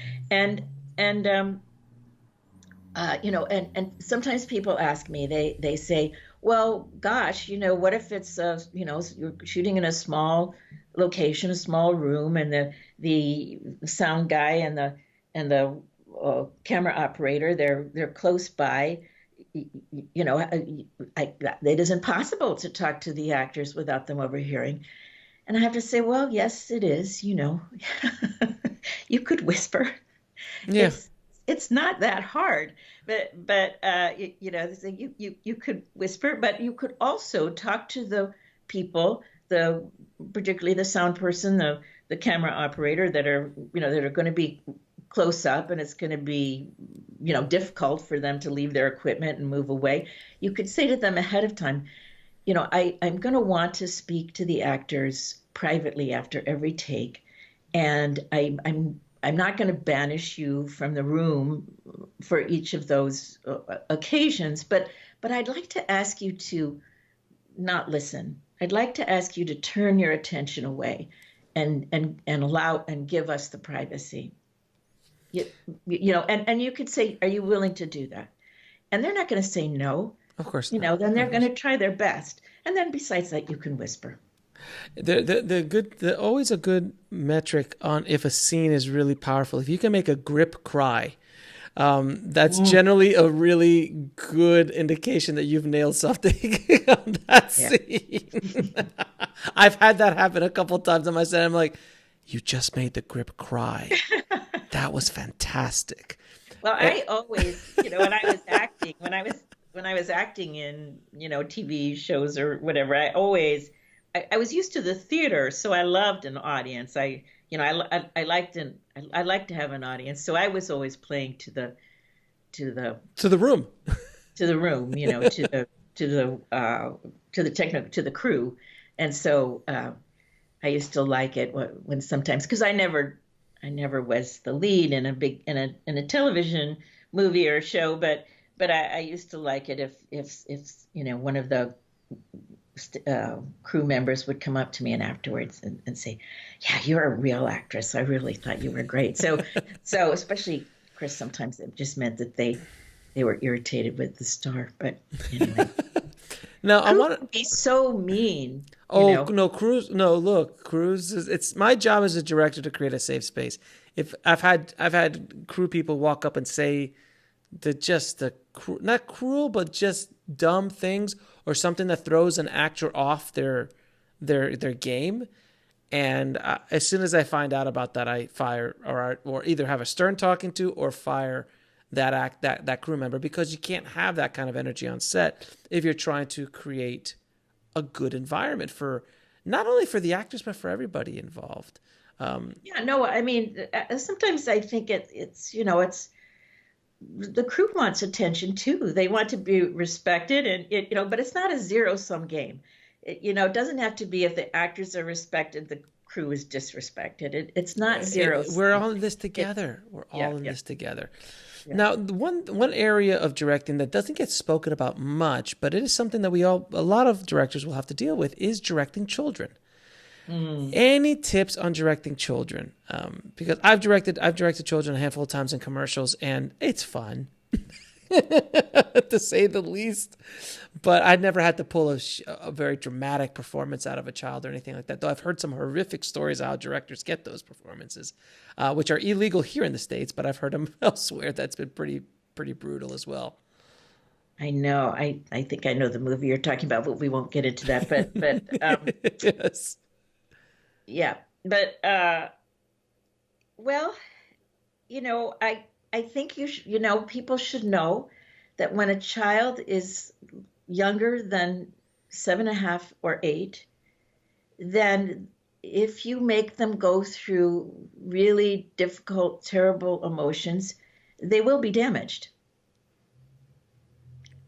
[SPEAKER 2] sometimes people ask me, they say, well, gosh, what if it's you're shooting in a small location, a small room, and the sound guy and the camera operator, they're close by. It is impossible to talk to the actors without them overhearing. And I have to say, well, yes, it is. You could whisper.
[SPEAKER 1] Yeah.
[SPEAKER 2] It's not that hard, but you could whisper, but you could also talk to the people, particularly the sound person, the camera operator, that are going to be close up, and it's going to be difficult for them to leave their equipment and move away. You could say to them ahead of time, I'm going to want to speak to the actors privately after every take, and I'm not going to banish you from the room for each of those occasions, but I'd like to ask you to not listen. I'd like to ask you to turn your attention away and allow and give us the privacy. And you could say, are you willing to do that? And they're not going to say no.
[SPEAKER 1] Of course not.
[SPEAKER 2] Then they're going to try their best. And then besides that, you can whisper.
[SPEAKER 1] The always a good metric on if a scene is really powerful. If you can make a grip cry, that's generally a really good indication that you've nailed something on that scene. I've had that happen a couple of times on my set. I'm like, you just made the grip cry. That was fantastic.
[SPEAKER 2] Well, I always, when I was acting, when I was acting in, TV shows or whatever, I was used to the theater, so I loved an audience. I liked to have an audience, so I was always playing to the room,
[SPEAKER 1] to the room,
[SPEAKER 2] to the crew, and so I used to like it when sometimes, because I never was the lead in a television movie or show, but I used to like it if one of the crew members would come up to me and afterwards and say, yeah, you're a real actress. I really thought you were great. So especially, of course, sometimes it just meant that they were irritated with the star. But anyway.
[SPEAKER 1] Now I want to
[SPEAKER 2] be so mean.
[SPEAKER 1] No, crews it's my job as a director to create a safe space. If I've had crew people walk up and say not cruel, but just dumb things, or something that throws an actor off their game. And as soon as I find out about that, I fire or either have a stern talking to or fire that crew member, because you can't have that kind of energy on set if you're trying to create a good environment for not only for the actors but for everybody involved.
[SPEAKER 2] Yeah, no, I mean, sometimes I think it's, it's the crew wants attention too. They want to be respected, and but it's not a zero-sum game. It doesn't have to be if the actors are respected, the crew is disrespected. It's not zero.
[SPEAKER 1] We're all in this together. We're all in this together. Yeah. Now, the one area of directing that doesn't get spoken about much, but it is something that a lot of directors will have to deal with, is directing children. Any tips on directing children? Because I've directed children a handful of times in commercials, and it's fun, to say the least. But I'd never had to pull a very dramatic performance out of a child or anything like that. Though I've heard some horrific stories of how directors get those performances, which are illegal here in the States, but I've heard them elsewhere. That's been pretty brutal as well.
[SPEAKER 2] I know. I think I know the movie you're talking about, but we won't get into that. But
[SPEAKER 1] yes.
[SPEAKER 2] Yeah, but well, I think people should know that when a child is younger than 7.5 or 8, then if you make them go through really difficult, terrible emotions, they will be damaged.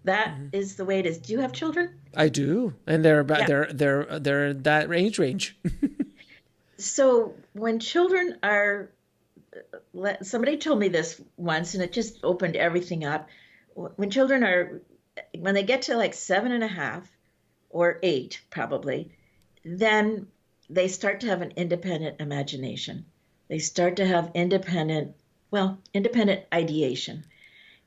[SPEAKER 2] That is the way it is. Do you have children?
[SPEAKER 1] I do, and they're about they're that age range.
[SPEAKER 2] So when children are, somebody told me this once, and it just opened everything up. When they get to like 7.5 or 8, probably, then they start to have an independent imagination. They start to have independent ideation.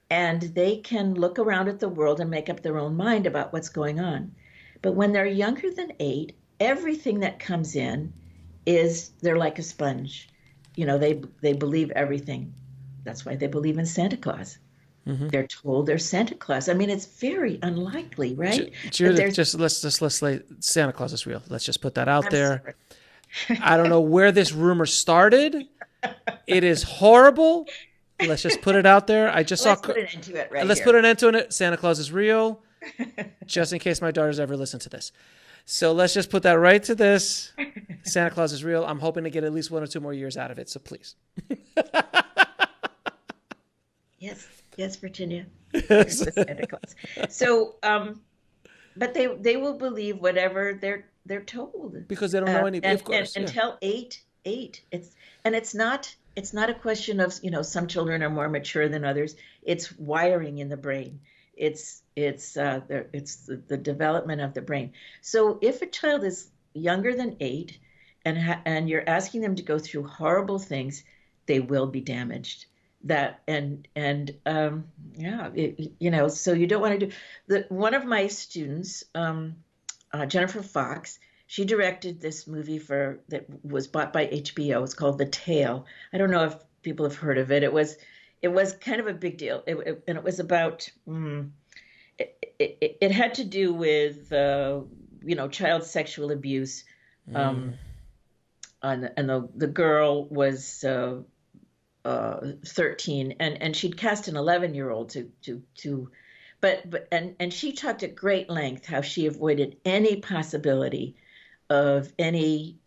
[SPEAKER 2] And they can look around at the world and make up their own mind about what's going on. But when they're younger than 8, everything that comes in they're like a sponge. They believe everything. That's why they believe in Santa Claus. They're told they're Santa Claus. I mean, it's very unlikely, right?
[SPEAKER 1] Judith, let's lay Santa Claus is real. Let's just put that out there. I don't know where this rumor started. It is horrible. Let's just put it out there. Let's put an end to it right Let's put an end to it. Santa Claus is real. Just in case my daughters ever listen to this. So let's just put that right to this. Santa Claus is real. I'm hoping to get at least 1 or 2 more years out of it. So please.
[SPEAKER 2] Yes, Virginia. Santa Claus. So, but they will believe whatever they're told,
[SPEAKER 1] because they don't know any. Of course,
[SPEAKER 2] until 8. It's not a question of some children are more mature than others. It's wiring in the brain. It's the development of the brain. So if a child is younger than 8 and you're asking them to go through horrible things, they will be damaged. So you don't want to do one of my students, Jennifer Fox. She directed this movie that was bought by HBO. It's called The Tale. I don't know if people have heard of it. It was kind of a big deal. And it was about it had to do with child sexual abuse. And the girl was 13, and she'd cast an 11-year-old but she talked at great length how she avoided any possibility of any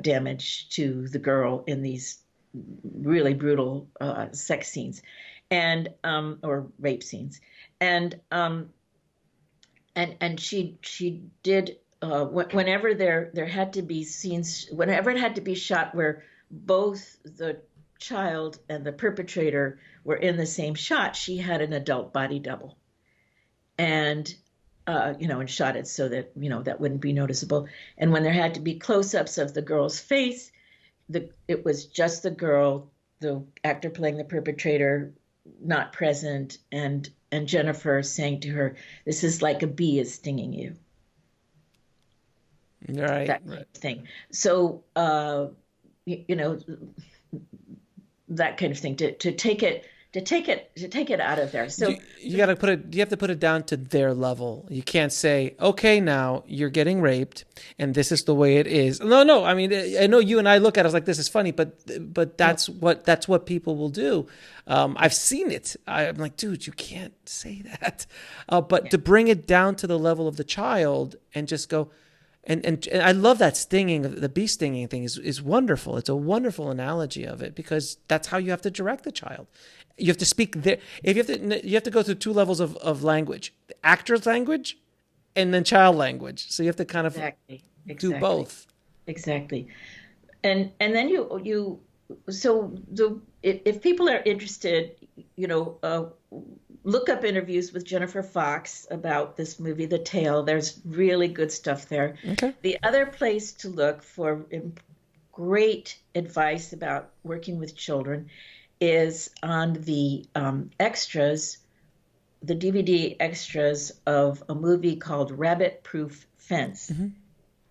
[SPEAKER 2] damage to the girl in these really brutal sex scenes and or rape scenes, and she did whenever there had to be scenes, whenever it had to be shot where both the child and the perpetrator were in the same shot, she had an adult body double, and shot it so that that wouldn't be noticeable. And when there had to be close-ups of the girl's face, it was just the girl, the actor playing the perpetrator, not present, and Jennifer saying to her, "This is like a bee is stinging you."
[SPEAKER 1] Right.
[SPEAKER 2] That kind of thing. So that kind of thing, to take it out of there. So
[SPEAKER 1] You got to put it. You have to put it down to their level. You can't say, "Okay, now you're getting raped, and this is the way it is." No, no. I mean, I know you and I look at it like this is funny, but that's what people will do. I've seen it. I'm like, dude, you can't say that. But to bring it down to the level of the child and just go, and I love that stinging, the bee stinging thing is wonderful. It's a wonderful analogy of it because that's how you have to direct the child. You have to speak there. If you have to go through two levels of language: the actor's language, and then child language. So you have to kind of do both.
[SPEAKER 2] Exactly. And then you so if people are interested, look up interviews with Jennifer Fox about this movie, The Tale. There's really good stuff there.
[SPEAKER 1] Okay.
[SPEAKER 2] The other place to look for great advice about working with children is on the extras, the DVD extras of a movie called Rabbit Proof Fence.
[SPEAKER 1] Mm-hmm.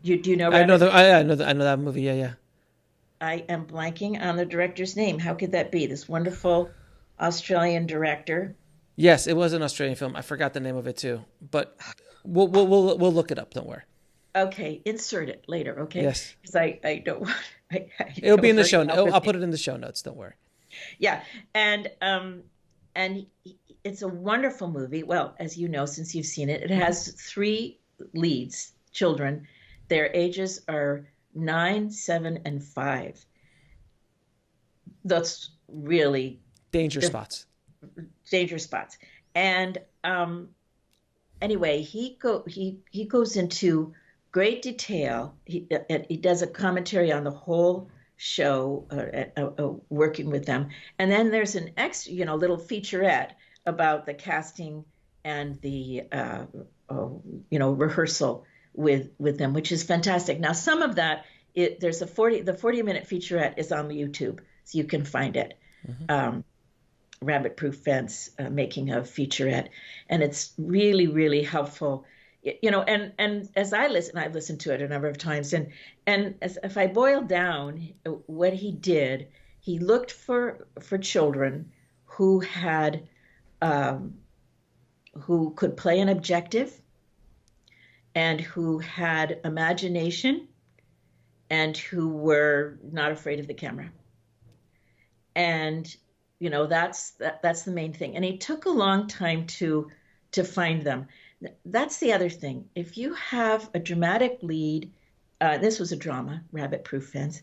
[SPEAKER 2] Do you know?
[SPEAKER 1] I know that movie. Yeah.
[SPEAKER 2] I am blanking on the director's name. How could that be? This wonderful Australian director.
[SPEAKER 1] Yes, it was an Australian film. I forgot the name of it too, but we'll look it up. Don't worry.
[SPEAKER 2] Okay, insert it later. Okay.
[SPEAKER 1] Yes.
[SPEAKER 2] Because I don't want.
[SPEAKER 1] It'll be in the show. I'll put it in the show notes. Don't worry.
[SPEAKER 2] Yeah, and it's a wonderful movie. Well, as you know, since you've seen it, it has 3 leads, children. Their ages are 9, 7, and 5. That's really
[SPEAKER 1] Danger spots.
[SPEAKER 2] And anyway, he goes into great detail. He does a commentary on the whole show, working with them, and then there's an extra, little featurette about the casting and the rehearsal with them, which is fantastic. Now, some of that there's the 40-minute featurette is on the YouTube, so you can find it. Mm-hmm. Rabbit Proof Fence, making a featurette, and it's really, really helpful. And as I've listened to it a number of times, and if I boil down what he did, he looked for children who had who could play an objective, and who had imagination, and who were not afraid of the camera. And that's the main thing. And he took a long time to find them. That's the other thing. If you have a dramatic lead, this was a drama, Rabbit Proof Fence,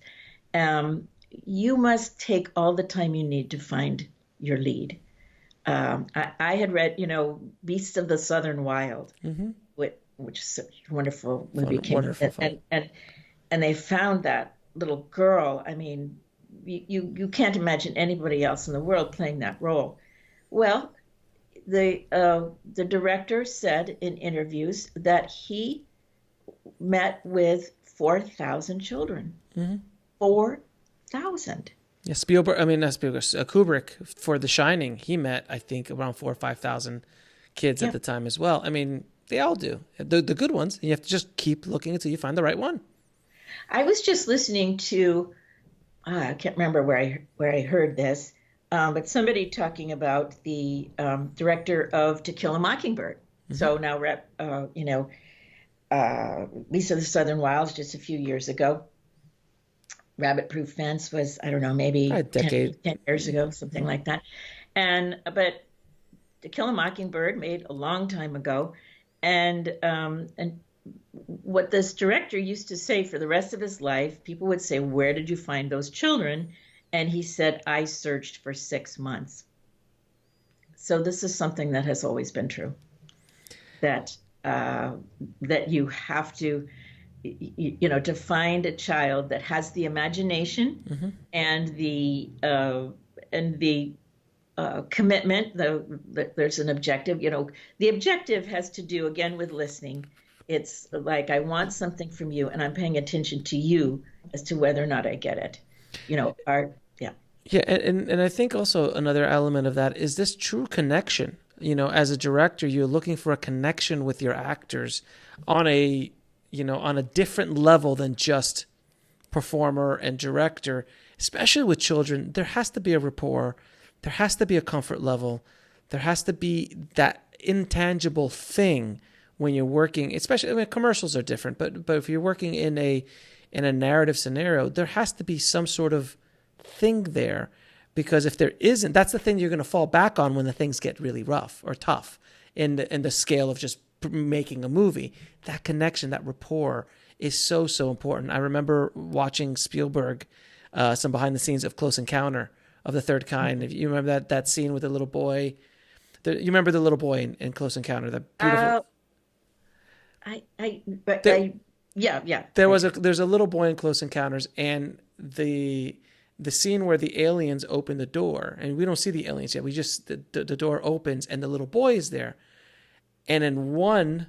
[SPEAKER 2] you must take all the time you need to find your lead. I had read, Beasts of the Southern Wild, mm-hmm. which is such a wonderful movie. And they found that little girl. I mean, you can't imagine anybody else in the world playing that role. Well, the director said in interviews that he met with 4,000 children. Mm-hmm. 4,000.
[SPEAKER 1] Yeah, Kubrick for The Shining, he met, I think, around 4,000 or 5,000 kids at the time as well. I mean, they all do. The good ones. You have to just keep looking until you find the right one.
[SPEAKER 2] I was just listening to, I can't remember where I heard this, but somebody talking about the director of To Kill a Mockingbird. Mm-hmm. So now, Beasts of the Southern Wilds just a few years ago. Rabbit Proof Fence was, I don't know, maybe
[SPEAKER 1] a decade.
[SPEAKER 2] 10 years ago, something like that. But To Kill a Mockingbird made a long time ago. And what this director used to say for the rest of his life, people would say, "Where did you find those children?" And he said, "I searched for 6 months." So this is something that has always been true, that you have to, to find a child that has the imagination, mm-hmm. and the commitment. There's an objective. The objective has to do again with listening. It's like, I want something from you, and I'm paying attention to you as to whether or not I get it.
[SPEAKER 1] Yeah, and I think also another element of that is this true connection. As a director, you're looking for a connection with your actors on a different level than just performer and director. Especially with children, there has to be a rapport. there has to be a comfort level. There has to be that intangible thing when you're working, especially, I mean, commercials are different, but if you're working in a narrative scenario, there has to be some sort of thing there, because if there isn't, that's the thing you're going to fall back on when the things get really rough or tough in the scale of just making a movie. That connection, that rapport is so, so important. I remember watching Spielberg, some behind the scenes of Close Encounter of the Third Kind. If you remember that scene with the little boy, you remember the little boy in Close Encounter, the beautiful.
[SPEAKER 2] Yeah.
[SPEAKER 1] There's a little boy in Close Encounters, and the scene where the aliens open the door, and we don't see the aliens yet. We just the door opens and the little boy is there. And in one,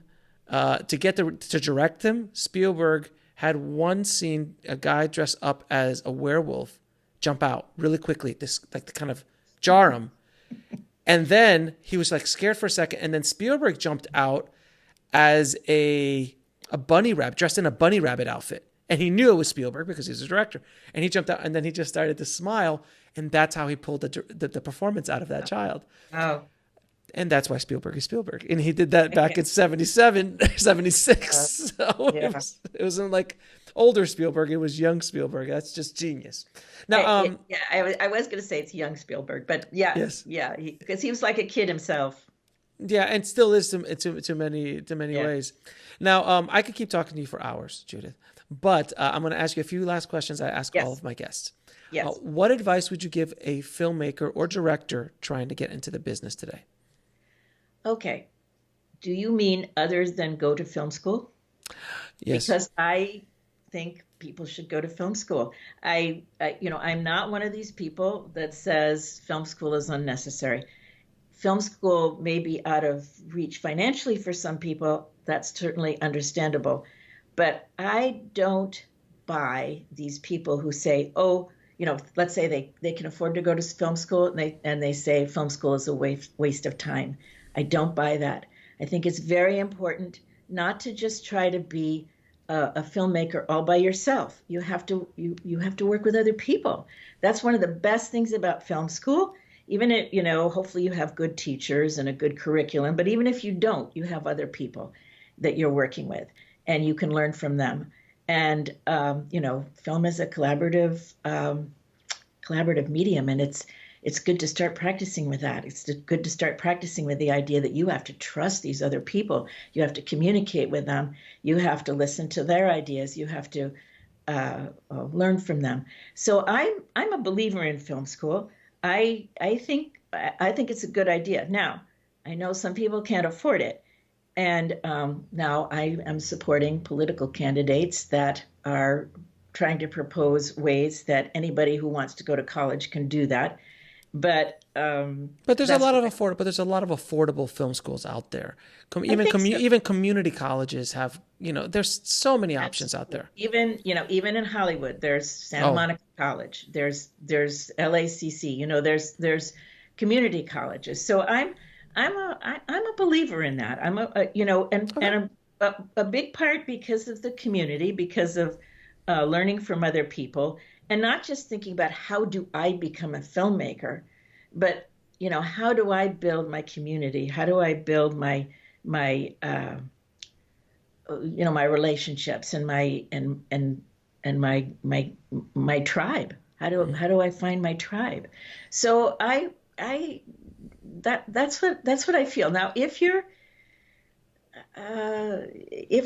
[SPEAKER 1] to direct him, Spielberg had one scene, a guy dressed up as a werewolf jump out really quickly, to kind of jar him. And then he was like scared for a second, and then Spielberg jumped out as a bunny rabbit, dressed in a bunny rabbit outfit. And he knew it was Spielberg because he's a director. And he jumped out, and then he just started to smile, and that's how he pulled the performance out of that child.
[SPEAKER 2] Oh.
[SPEAKER 1] And that's why Spielberg is Spielberg. And he did that back in 77, 76. So
[SPEAKER 2] yeah.
[SPEAKER 1] it wasn't like older Spielberg. It was young Spielberg. That's just genius. Now,
[SPEAKER 2] I was going to say it's young Spielberg, but yeah,
[SPEAKER 1] yes.
[SPEAKER 2] Yeah, because he was like a kid himself.
[SPEAKER 1] Yeah, and still is to many ways. Now, I could keep talking to you for hours, Judith, but I'm going to ask you a few last questions I ask all of my guests.
[SPEAKER 2] Yes.
[SPEAKER 1] What advice would you give a filmmaker or director trying to get into the business today?
[SPEAKER 2] Okay. Do you mean other than go to film school?
[SPEAKER 1] Yes.
[SPEAKER 2] Because I think people should go to film school. I'm not one of these people that says film school is unnecessary. Film school may be out of reach financially for some people. That's certainly understandable. But I don't buy these people who say, oh, let's say they can afford to go to film school, and they say film school is a waste of time. I don't buy that. I think it's very important not to just try to be a filmmaker all by yourself. You have to work with other people. That's one of the best things about film school. Even if, hopefully you have good teachers and a good curriculum, but even if you don't, you have other people that you're working with, and you can learn from them. And film is a collaborative medium, and it's good to start practicing with that. It's good to start practicing with the idea that you have to trust these other people. You have to communicate with them. You have to listen to their ideas. You have to learn from them. So I'm a believer in film school. I think it's a good idea. Now, I know some people can't afford it. And now I am supporting political candidates that are trying to propose ways that anybody who wants to go to college can do that. But
[SPEAKER 1] there's a lot of affordable film schools out there. Even community colleges have, there's so many options out there.
[SPEAKER 2] Even in Hollywood, there's Santa Monica College. There's LACC. There's community colleges. So I'm a believer in that. I'm a big part because of the community, because of learning from other people. And not just thinking about how do I become a filmmaker, but how do I build my community? How do I build my relationships and my tribe? How do I find my tribe? So that's what I feel. Now, if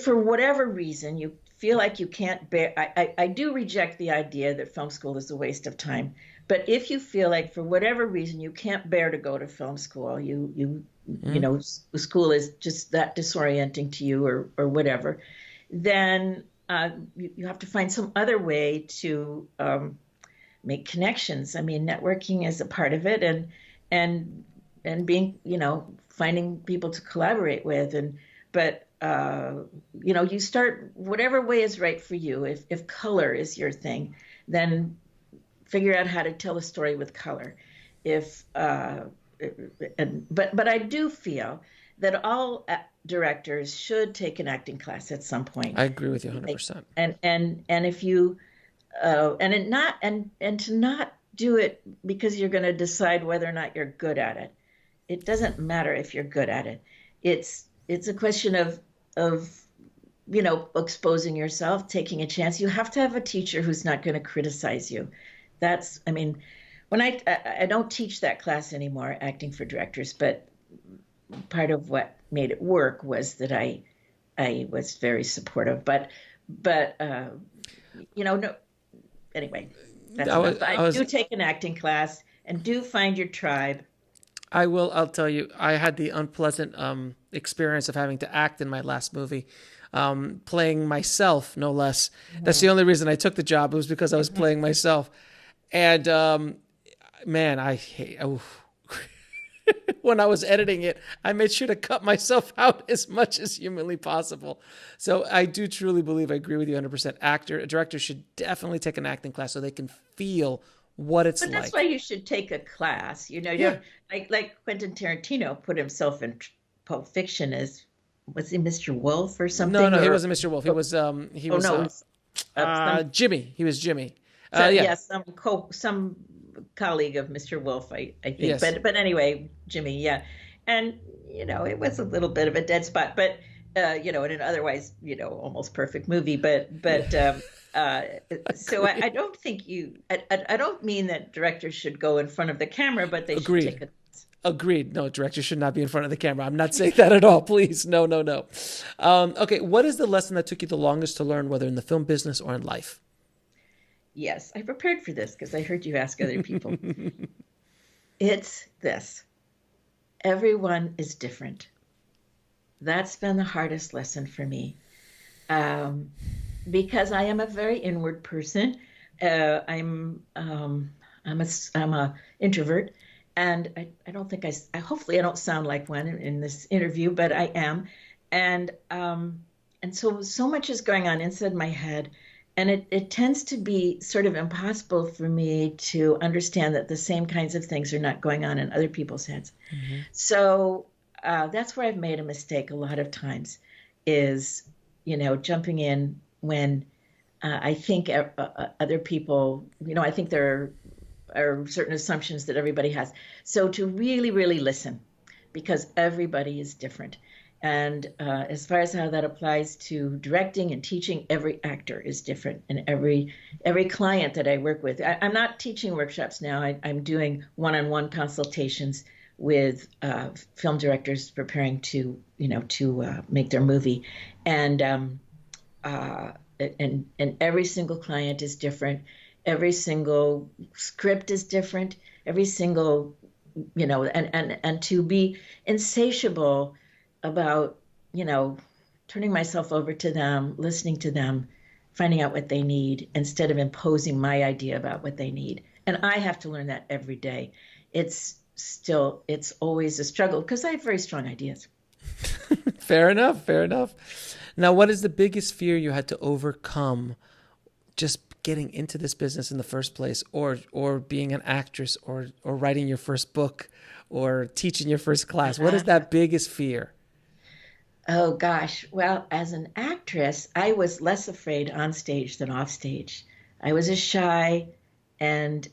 [SPEAKER 2] for whatever reason you feel like you can't bear, I do reject the idea that film school is a waste of time. But if you feel like for whatever reason you can't bear to go to film school, school is just that disorienting to you or whatever, then you have to find some other way to make connections. I mean, networking is a part of it, and being, finding people to collaborate with, but you start whatever way is right for you. If color is your thing, then figure out how to tell a story with color. But I do feel that all directors should take an acting class at some point.
[SPEAKER 1] I agree with you 100%.
[SPEAKER 2] And if you to not do it because you're going to decide whether or not you're good at it. It doesn't matter if you're good at it. It's a question of exposing yourself, taking a chance. You have to have a teacher who's not going to criticize you. I mean, when I don't teach that class anymore, acting for directors, but part of what made it work was that I was very supportive. But no. Anyway, that's enough. I do take an acting class, and do find your tribe.
[SPEAKER 1] I'll tell you, I had the unpleasant experience of having to act in my last movie, playing myself, no less. That's the only reason I took the job. It was because I was playing myself. And man, I hate. When I was editing it, I made sure to cut myself out as much as humanly possible. So I do truly believe, I agree with you 100%. A director should definitely take an acting class so they can feel what it's like.
[SPEAKER 2] But that's why you should take a class.
[SPEAKER 1] Yeah.
[SPEAKER 2] Like Quentin Tarantino put himself in Pulp Fiction as, was he Mr. Wolf or something?
[SPEAKER 1] No, he wasn't Mr. Wolf. He was Jimmy. He was Jimmy.
[SPEAKER 2] Some colleague of Mr. Wolf, I think.
[SPEAKER 1] Yes.
[SPEAKER 2] But anyway, Jimmy, yeah. And, it was a little bit of a dead spot, but, in an otherwise, almost perfect movie. So I don't think I don't mean that directors should go in front of the camera, but they should take a...
[SPEAKER 1] Agreed. No, directors should not be in front of the camera. I'm not saying that at all. Please. No. Okay. What is the lesson that took you the longest to learn, whether in the film business or in life?
[SPEAKER 2] Yes, I prepared for this because I heard you ask other people. It's this. Everyone is different. That's been the hardest lesson for me. Because I am a very inward person. I'm a introvert, and I don't think hopefully I don't sound like one in this interview, but I am. And so much is going on inside my head. And it tends to be sort of impossible for me to understand that the same kinds of things are not going on in other people's heads. Mm-hmm. So that's where I've made a mistake a lot of times, is, jumping in when I think other people, I think there are certain assumptions that everybody has. So to really, really listen, because everybody is different. And as far as how that applies to directing and teaching, every actor is different, and every client that I work with. I'm not teaching workshops now. I'm doing one-on-one consultations with film directors preparing to make their movie, and every single client is different. Every single script is different. Every single and to be insatiable about, turning myself over to them, listening to them, finding out what they need instead of imposing my idea about what they need. And I have to learn that every day. It's always a struggle because I have very strong ideas.
[SPEAKER 1] Fair enough. Now, what is the biggest fear you had to overcome just getting into this business in the first place, or being an actress, or writing your first book, or teaching your first class? What is that biggest fear?
[SPEAKER 2] Oh, gosh. Well, as an actress, I was less afraid on stage than off stage. I was a shy and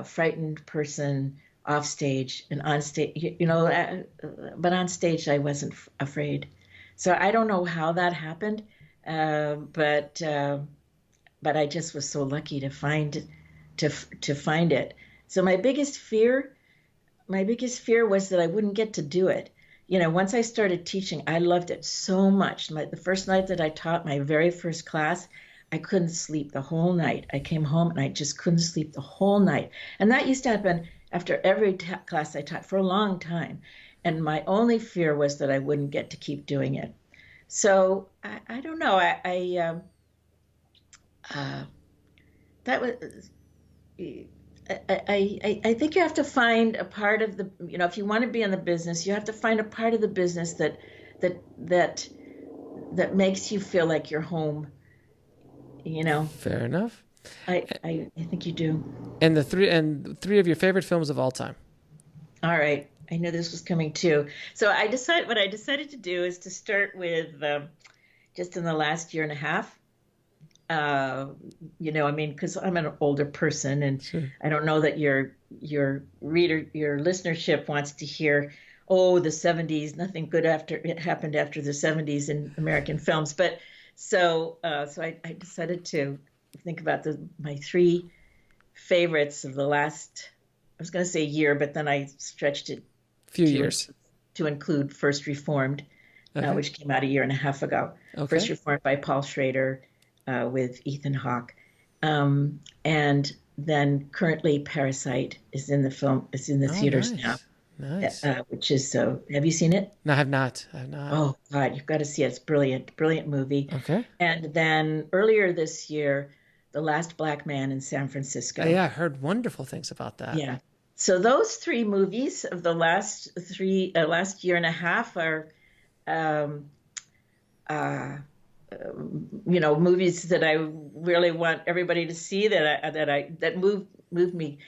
[SPEAKER 2] frightened person off stage, and on stage, but on stage I wasn't afraid. So I don't know how that happened, but I just was so lucky to find it. So my biggest fear was that I wouldn't get to do it. Once I started teaching, I loved it so much. The first night that I taught my very first class, I couldn't sleep the whole night. I came home and I just couldn't sleep the whole night. And that used to happen after every class I taught for a long time. And my only fear was that I wouldn't get to keep doing it. So I don't know. That was... I think you have to find a part of the, if you want to be in the business, you have to find a part of the business that makes you feel like you're home.
[SPEAKER 1] Fair enough.
[SPEAKER 2] I think you do.
[SPEAKER 1] And three of your favorite films of all time.
[SPEAKER 2] All right. I knew this was coming too. So what I decided to do is to start with, just in the last year and a half, I mean, because I'm an older person, and
[SPEAKER 1] Sure.
[SPEAKER 2] I don't know that your listenership wants to hear, oh, the 70s, nothing good after it happened after the 70s in American films. But so I decided to think about my three favorites of the last, I was going to say year, but then I stretched it
[SPEAKER 1] Few
[SPEAKER 2] to
[SPEAKER 1] years.
[SPEAKER 2] to include First Reformed,
[SPEAKER 1] Okay.
[SPEAKER 2] which came out a year and a half ago. First
[SPEAKER 1] Okay.
[SPEAKER 2] Reformed by Paul Schrader, with Ethan Hawke, and then currently Parasite is in the
[SPEAKER 1] Oh,
[SPEAKER 2] theaters now,
[SPEAKER 1] nice. Nice.
[SPEAKER 2] which is so. Have you seen it?
[SPEAKER 1] No, I have not. I have not.
[SPEAKER 2] Oh God, you've got to see it. It's brilliant, brilliant movie.
[SPEAKER 1] Okay.
[SPEAKER 2] And then earlier this year, The Last Black Man in San Francisco.
[SPEAKER 1] Yeah, I heard wonderful things about that.
[SPEAKER 2] Yeah. So those three movies of the last year and a half are, um, uh, movies that I really want everybody to see that moved me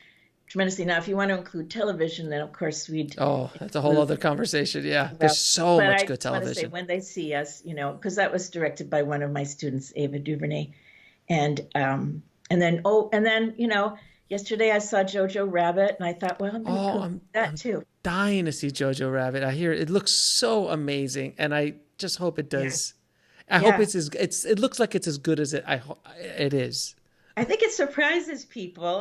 [SPEAKER 2] tremendously. Now, if you want to include television, then of course we'd.
[SPEAKER 1] Oh, that's a whole other conversation. Yeah.
[SPEAKER 2] Well,
[SPEAKER 1] There's so
[SPEAKER 2] but
[SPEAKER 1] much
[SPEAKER 2] I
[SPEAKER 1] good
[SPEAKER 2] want to say
[SPEAKER 1] television.
[SPEAKER 2] when they see us, because that was directed by one of my students, Ava DuVernay, and then yesterday I saw Jojo Rabbit, and I thought, well, I'm
[SPEAKER 1] Oh,
[SPEAKER 2] going to do that too.
[SPEAKER 1] Dying to see Jojo Rabbit. I hear it looks so amazing, and I just hope it does. I hope
[SPEAKER 2] Yeah.
[SPEAKER 1] it looks like it's as good as it is.
[SPEAKER 2] I think it surprises people.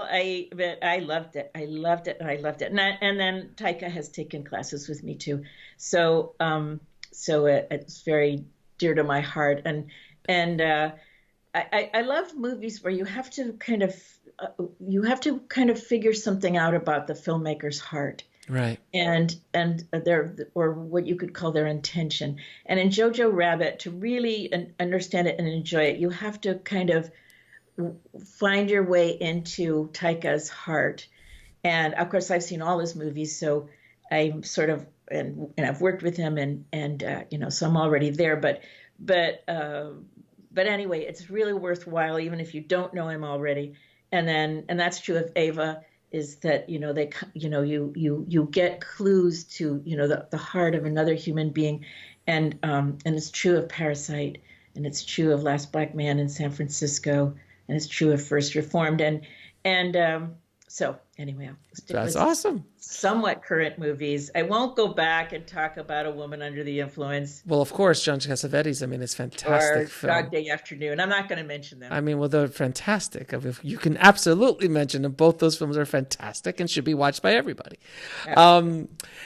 [SPEAKER 2] But I loved it. I loved it. I loved it. And then Taika has taken classes with me too, so it's very dear to my heart. And I love movies where you have to kind of figure something out about the filmmaker's heart.
[SPEAKER 1] Right.
[SPEAKER 2] And or what you could call their intention. And in Jojo Rabbit, to really understand it and enjoy it, you have to kind of find your way into Taika's heart. And of course, I've seen all his movies, so I'm sort of and I've worked with him, and so I'm already there. But anyway, it's really worthwhile, even if you don't know him already. And that's true of Ava. Is that you get clues to the heart of another human being, and it's true of Parasite, and it's true of Last Black Man in San Francisco, and it's true of First Reformed, and so anyway, I'll stick
[SPEAKER 1] That's
[SPEAKER 2] with
[SPEAKER 1] awesome.
[SPEAKER 2] somewhat current movies. I won't go back and talk about A Woman Under the Influence
[SPEAKER 1] Well, of course, John Cassavetes. I mean, it's fantastic
[SPEAKER 2] or
[SPEAKER 1] film.
[SPEAKER 2] Dog Day Afternoon. I'm not going to mention them.
[SPEAKER 1] I mean, well, they're fantastic. I mean, you can absolutely mention them. Both those films are fantastic and should be watched by everybody.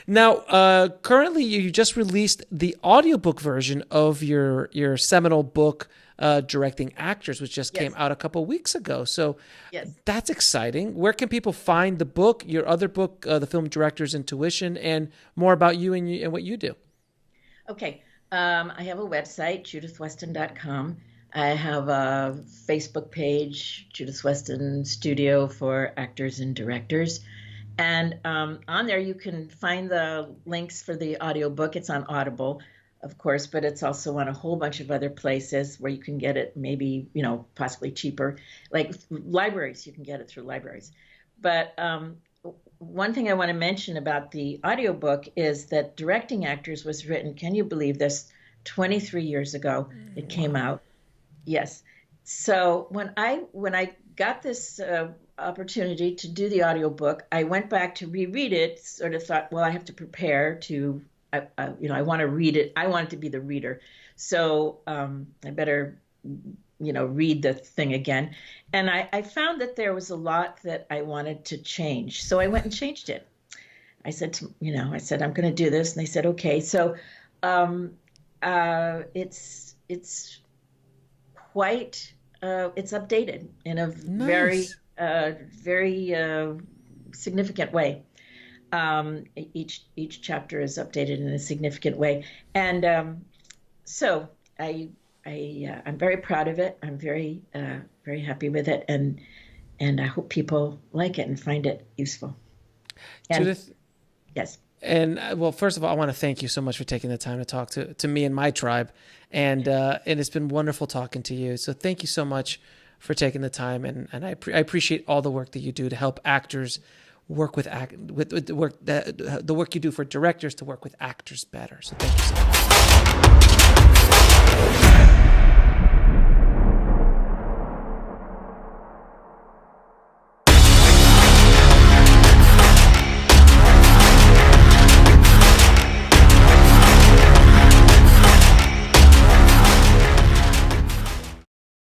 [SPEAKER 1] Now, currently, you just released the audiobook version of your seminal book, Directing Actors, which just came out a couple weeks ago. So
[SPEAKER 2] Yes.
[SPEAKER 1] that's exciting. Where can people find the book, your other book, The Film Director's Intuition, and more about you and what you do?
[SPEAKER 2] Okay. I have a website, judithweston.com. I have a Facebook page, Judith Weston Studio for Actors and Directors. And on there, you can find the links for the audiobook. It's on Audible, of course, but it's also on a whole bunch of other places where you can get it maybe, possibly cheaper. Like libraries, you can get it through libraries. But one thing I want to mention about the audiobook is that Directing Actors was written, can you believe this, 23 years ago it came out. Yes. So when I got this opportunity to do the audiobook, I went back to reread it, sort of thought, well, I have to prepare to, I want to read it. I want it to be the reader. So I better, read the thing again. And I found that there was a lot that I wanted to change. So I went and changed it. I said, I'm going to do this. And they said, okay. So it's quite, it's updated in a very, very significant way. Each chapter is updated in a significant way. And so I'm very proud of it. I'm very, very happy with it. And I hope people like it and find it useful. And,
[SPEAKER 1] Judith?
[SPEAKER 2] Yes.
[SPEAKER 1] And well, first of all, I want to thank you so much for taking the time to talk to me and my tribe. And it's been wonderful talking to you. So thank you so much for taking the time. And I appreciate all the work that you do to help actors work with the work you do for directors to work with actors better. So thank you so much.